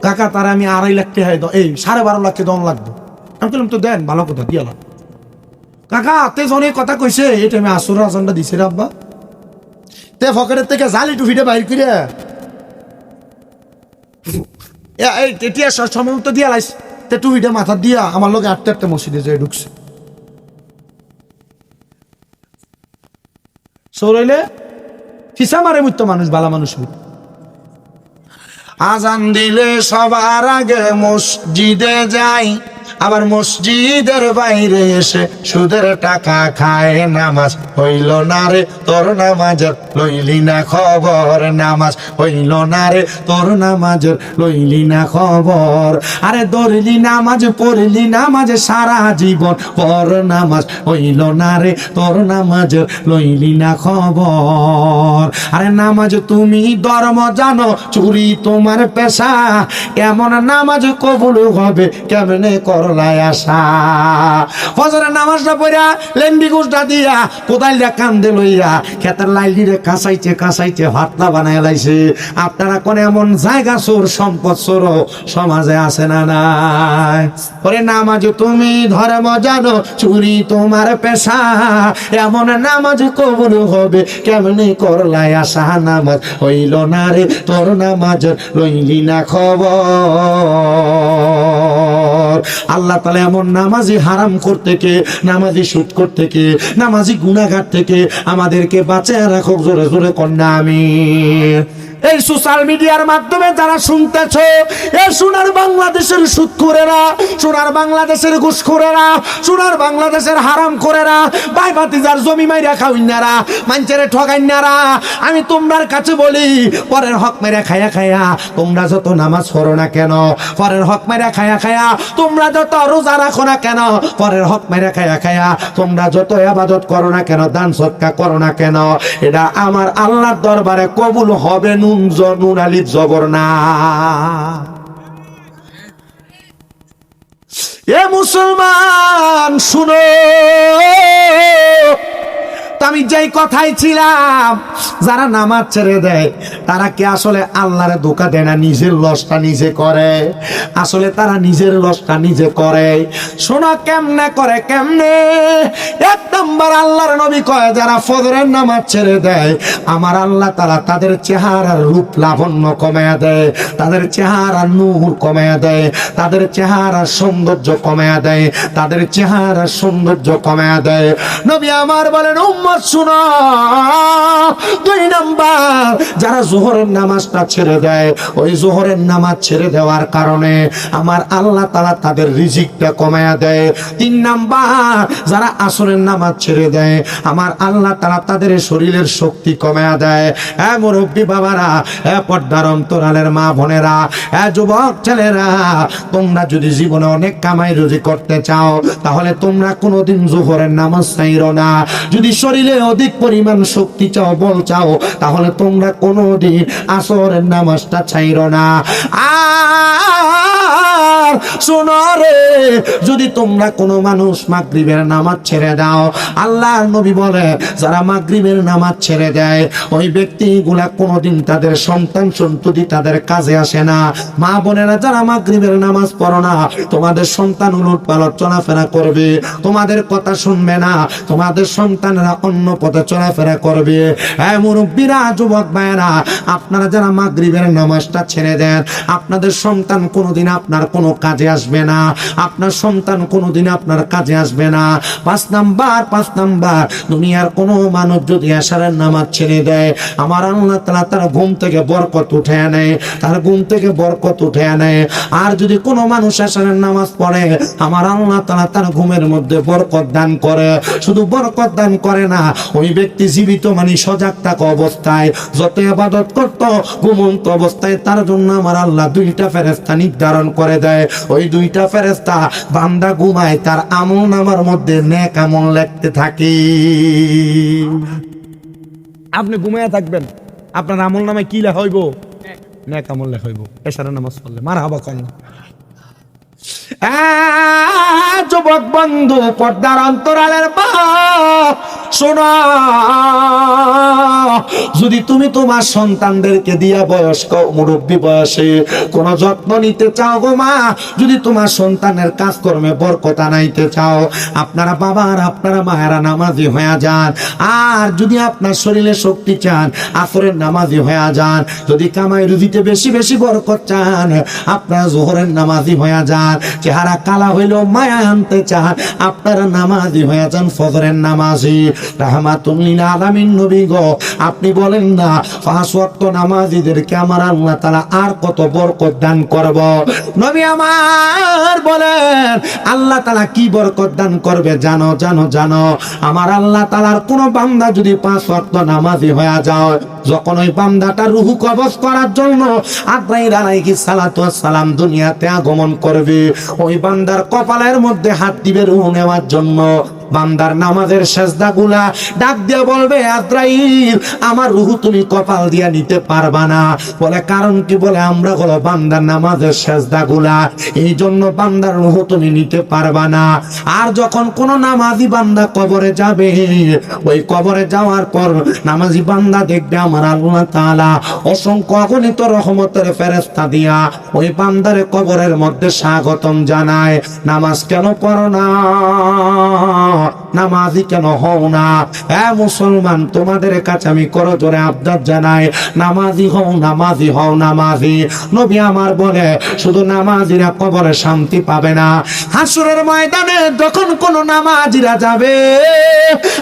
কাকা। তারা আমি 2.5 লাখ টাকা এই 12.5 লাখ দন লাগবে। আমি বললাম তো দেন, ভালো কথা দিয়ালাম। কাকা তে অনেক কথা কইছে, এটা আমি আসর আসনটা দিছে রে আব্বা। তে ফকেটের থেকে জালি টুফিটা বাইর করে এই সময় তো দিয়া লাইস, তে টুফিটা মাথা দিয়া আমার লোক 8টা মসজিদে যায় ঢুকছে। সৌরইলে ফিসা মারে মুত্ত মানুষ, বালা মানুষ। আজান দিলে সবার আগে মসজিদে যাই, আবার মসজিদের বাইরে এসে সুদের টাকা খায়। নামাজ হইল না রে তোর নামাজের লইলি না খবর, নামাজ হইল না রে তোর নামাজের লইলি না খবর। আরে ধরলি নামাজ পড়লি নামাজ সারা জীবন পর, নামাজ হইল না রে তোর নামাজের লইলি না খবর। আরে নামাজ তুমি ধর্ম জানো, চুরি তোমার পেশা, এমন নামাজ কবুল হবে কেমনে কর করলাই আশা। ফজরের নামাজটা পড়া লেন্ডি গোষ্ঠটা দিয়া কোদাল দিয়া কান্দে লইয়া খেতের লাইলি রে কাঁচাইতে কাঁচাইতে ভাতলা বানায় লাইছে। আপনারা কোন এমন জায়গা চোর সম্পদ চোর সমাজে আছে না নাই? ওরে নামাজ তুমি ধর্ম জানো, চুরি তোমার পেশা, এমন নামাজ কবুল হবে কেমনি করলাই আশা। নামাজ হইল না রে তোর, নামাজ লইলি না খবর। আল্লাহ তাআলা এমন নামাজি হারাম করতে কে, নামাজি সুদ করতে কে, নামাজি গুনাহগার থেকে আমাদেরকে বাঁচিয়ে রাখুক। জোরে জোরে কন্যা আমিন। এই সোশ্যাল মিডিয়ার মাধ্যমে যারা শুনতেছ, এই সোনার বাংলাদেশের সুদখোরেরা, সোনার বাংলাদেশের ঘুষখোরেরা, সোনার বাংলাদেশের হারাম করেরা, ভাই ভাতিজার জমি মাইরা খাওয়াইনারা, মানুষের ঠগাইনারা, আমি তোমার কাছে বলি, পরের হক মেরে খায়া খায়া তোমরা যত নামাজ পড়ো না কেন, পরের হক মেরে খায়া খায়া তোমরা যত রোজা রাখো না কেন, পরের হক মেরে খায়া খায়া তোমরা যত ইবাদত করো না কেন, দান সদকা করো না কেন, এটা আমার আল্লাহর দরবারে কবুল হবে নুন আলিফ জবর না। এ মুসলমান শুনো, আমি যেই কথাই ছিলাম, যারা নামাজ ছেড়ে দেয় তারা কি আসলে আল্লাহরে ধোঁকা দেয় না? নিজের লসটা নিজে করে, আসলে তারা নিজের লসটা নিজে করে। শোনো কেমনে করে, কেমনে? এক নম্বর আল্লাহর নবী কয়, যারা ফজরের নামাজ ছেড়ে দেয় আমার আল্লাহ তাআলা তাদের চেহারার রূপ লাবণ্য কমায়া দেয়, তাদের চেহারার নূর কমায়া দেয়, তাদের চেহারার সৌন্দর্য কমায়া দেয়, তাদের চেহারার সৌন্দর্য কমায়া দেয়। নবী আমার বলেন, উম্মত শুনো, দুই নাম্বার যারা যোহরের নামাজটা ছেড়ে দেয়, ওই যোহরের নামাজ ছেড়ে দেওয়ার কারণে আমার আল্লাহ তাআলা তাদের রিজিকটা কমায়া দেয়। তিন নাম্বার যারা আসরের নামাজ ছেড়ে দেয় আমার আল্লাহ তাআলা তাদের শরীরের শক্তি কমায়া দেয়। হ্যাঁ মুরব্বী বাবারা, হ্যাঁ পর্দার অন্তরালের মা বোনেরা, হ্যাঁ যুবক ছেলেরা, তোমরা যদি জীবনে অনেক কামাই রুজি করতে চাও তাহলে তোমরা কোনোদিন যোহরের নামাজ ছাইরো না। যদি শরীরে অধিক পরিমাণ শক্তি চাও, বল চাও, তাহলে তোমরা কোনোদিন আসরের নামাজটা ছাইরো না। আর শোনো রে, যদি তোমরা কোনো মানুষ মাগরিবের নামাজ ছেড়ে দাও, আল্লাহর নবী বলে যারা মাগরিবের নামাজ ছেড়ে দেয় ওই ব্যক্তিগুলা কোনোদিন তাদের সন্তান সন্ততি তাদের কাজে আসে না। মা বোনেরা যারা মাগরিবের নামাজ পড়ো না, তোমাদের সন্তান উলট পালট চলাফেরা করবে, তোমাদের কথা শুনবে না, তোমাদের সন্তানেরা অন্য পথে চলাফেরা করবে। হ্যাঁ মুরব্বীরা, যুবক ভাইয়েরা, আপনারা যারা মাগরিবের নামাজটা ছেড়ে দেন আপনাদের সন্তান কোনোদিন আপনার কোনো কাজে আসবে না, আপনার সন্তান কোনোদিন আপনার কাজে আসবে না। পাঁচ নাম্বার দুনিয়ার কোনো মানুষ যদি এশারের নামাজ ছেড়ে দেয় আমার আল্লাহ তাআলা তার ঘুম থেকে বরকত উঠে আনে, তার ঘুম থেকে বরকত উঠে আনে। আর যদি কোনো মানুষ এশারের নামাজ পড়ে আমার আল্লাহ তাআলা তার ঘুমের মধ্যে বরকত দান করে। শুধু বরকত দান করে না, ওই ব্যক্তি জীবিত মানে সজাগ থাকা অবস্থায় যত ইবাদত করত ঘুমন্ত অবস্থায় তার জন্য আমার আল্লাহ দুইটা ফেরেশতা নির্ধারণ করে দেয়। ওই দুইটা ফেরেশতা বান্দা ঘুমায় তার আমলনামার মধ্যে নেক আমল লিখতে থাকে। আপনি ঘুমায়া থাকবেন, আপনার আমল নামায় কি লেখা হইব? নেক আমল লেখা হইব এশারের নামাজ পড়লে। মারহাবা করেন। যুবক বন্ধু, পর্দার অন্তরালের মা শোনো, যদি তুমি তোমার সন্তানদেরকে দিয়া বয়স্ক মুরব্বী বয়সে কোন যত্ন নিতে চাও গো মা, যদি তোমার সন্তানের কাজকর্মে বরকত আনাইতে চাও, আপনারা বাবার আপনারা মায়েরা নামাজি হয়ে যান। আর যদি আপনার শরীরে শক্তি চান আসরের নামাজি হয়ে যান। যদি কামাই রুজিতে বেশি বেশি বরকত চান আপনারা যোহরের নামাজি হয়ে যান। চেহারা কালা হইলেও মায়া আনতে চান আপনারা নামাজি হয়ে যান ফজরের নামাজি। রাহমাতুল লিল আলামিন নবী গো, আপনি বলেন না পাঁচ ওয়াক্ত নামাজিদেরকে আমার আল্লাহ তাআলা আর কত বরকত দান করব। নবী আমার বলেন আল্লাহ তাআলা কি বরকত দান করবে জানো? আমার আল্লাহ তাআলার কোন বান্দা যদি পাঁচ ওয়াক্ত নামাজি হয়ে যায়, যখন ওই বান্দাটা রূহ কবজ করার জন্য আজরাইল আলাইহিস সালাতু ওয়াস সালাম দুনিয়াতে আগমন করবে, ওই বান্দার কপালের মধ্যে হাত দিবে রূহ নেওয়ার জন্য। বান্দার নামাজের সেজদাগুলা ডাক দিয়ে বলবে আজরাইল আমার রূহ তুমি কপাল দিয়া নিতে পারবা না। বলে কারণ কি? বলে আমরা হলো বান্দার নামাজের সেজদাগুলা, এই জন্য বান্দার রূহ তুমি নিতে পারবা না। আর যখন কোন নামাজি বান্দা কবরে যাবে, ওই কবরে যাওয়ার পর নামাজি বান্দা দেখবে আমার আল্লাহ তাআলা অসংখ্য অগণিত রহমতের ফেরেশতা দিয়া ওই বান্দারে কবরের মধ্যে স্বাগতম জানায়। নামাজ কেন পড়ো না? নামাজি কেন হও না? মুসলমান, তোমাদের কাছে আমি করজোরে আবদার জানাই, নামাজি হও, নামাজি হও, নামাজি। নবী আমার বলে শুধু নামাজিরা কবরে শান্তি পাবে না, হাসরের ময়দানে যখন কোন নামাজিরা যাবে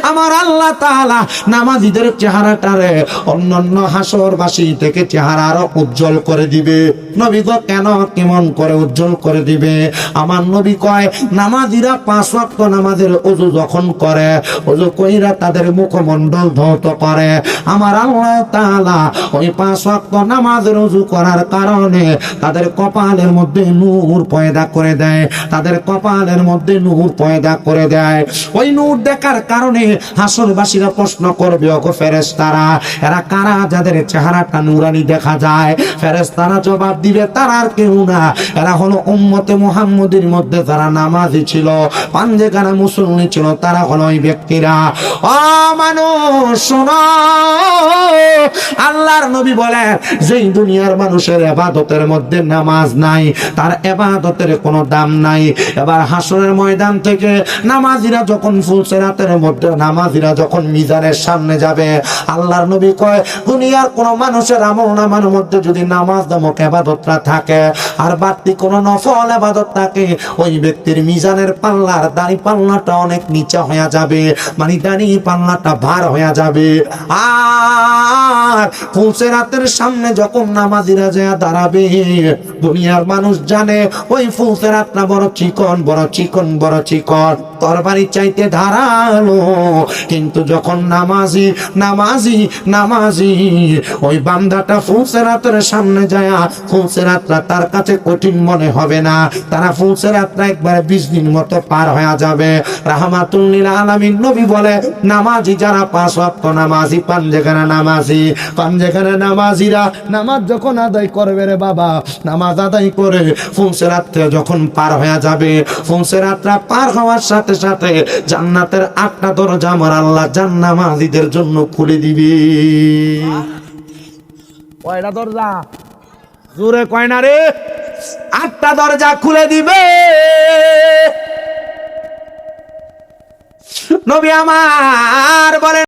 আমার আল্লাহ তাআলা নামাজিদের চেহারাটারে অন্যান্য হাসরবাসী থেকে চেহারা আরো উজ্জ্বল করে দিবে। নবী গো কেন, কেমন করে উজ্জ্বল করে দিবে? আমার নবী কয় নামাজিরা 5 ওয়াক্ত নামাজের ওযু যখন করে, ওযু কইরা তাদের মুখমণ্ডল ধৌত করে, আমার আল্লাহ তাআলা ওই 5 ওয়াক্ত নামাজের ওযু করার কারণে তাদের কপালের মধ্যে নূর পয়দা করে দেয়, তাদের কপালের মধ্যে নূর পয়দা করে দেয়। ওই নূর দেখার কারণে হাসরবাসীরা প্রশ্ন করবে, ওগো ফেরেশতারা এরা কারা যাদের চেহারাটা নূরানি দেখা যায়? ফেরেশতারা জবাব দিবে তারা আর কেউ না, এরা হলো উম্মতে মুহাম্মদের মধ্যে যারা নামাজি ছিল, পাঞ্জেখানা মুসল্লি ছিল, তারা হলো ওই ব্যক্তিরা। ও মানুষ শোনো, আল্লাহর নবী বলেন যেই দুনিয়ার মানুষের ইবাদতের মধ্যে নামাজ নাই, তার ইবাদতের কোনো দাম নাই। এবার হাসরের ময়দান থেকে নামাজিরা যখন ফুলসিরাতের মধ্যে নামাজিরা যখন মিজানের সামনে যাবে, আল্লাহর নবী কয় দুনিয়ার কোন মানুষের আমলনামার মধ্যে যদি নামাজ নামক ইবাদতটা থাকে আর বাড়তি কোন নফল ইবাদত থাকে, ওই ব্যক্তির মিজানের পাল্লার দাড়ি পাল্লাটা অনেক নিচে হয়ে যাবে, মানে দাড়ি পাল্লাটা ভার হয়ে যাবে। আর ফুলসিরাতের সামনে যখন নামাজিরা যায় দাঁড়াবে, দুনিয়ার মানুষ জানে ওই ফুলসিরাতটা বড় চিকন, বড় চিকন, বড় চিকন, তরবারি চাইতে ধারালো। কিন্তু যখন নামাজি নামাজি নামাজি ওই বান্দাটা ফুলসিরাতের সামনে যায়, ফুলসিরাতটা তার কাছে কঠিন মনে হবে না, তারা ফুলসিরাতটা একবারে 20 দিন মতো পার হয়ে যাবে। রাহমাতুল লিল আলামিন নবী বলে নামাজি যারা 5 ওয়াক্ত নামাজি, পাঞ্জেখানা নামাজি, পাঞ্জেখানা নামাজিরা নামাজ যখন আদায় করবে রে বাবা, নামাজ আদায় করে ফুলসিরাতটা যখন পার হয়ে যাবে, ফুলসিরাতটা পার হওয়ার সাথে সাথে জান্নাতের 8টা দরজা আমার আল্লাহ জান্নামাজিদের জন্য খুলে দিবে। কয়টা দরজা? জোরে কয় না রে? 8টা দরজা খুলে দিবে। নবী আমার বলেন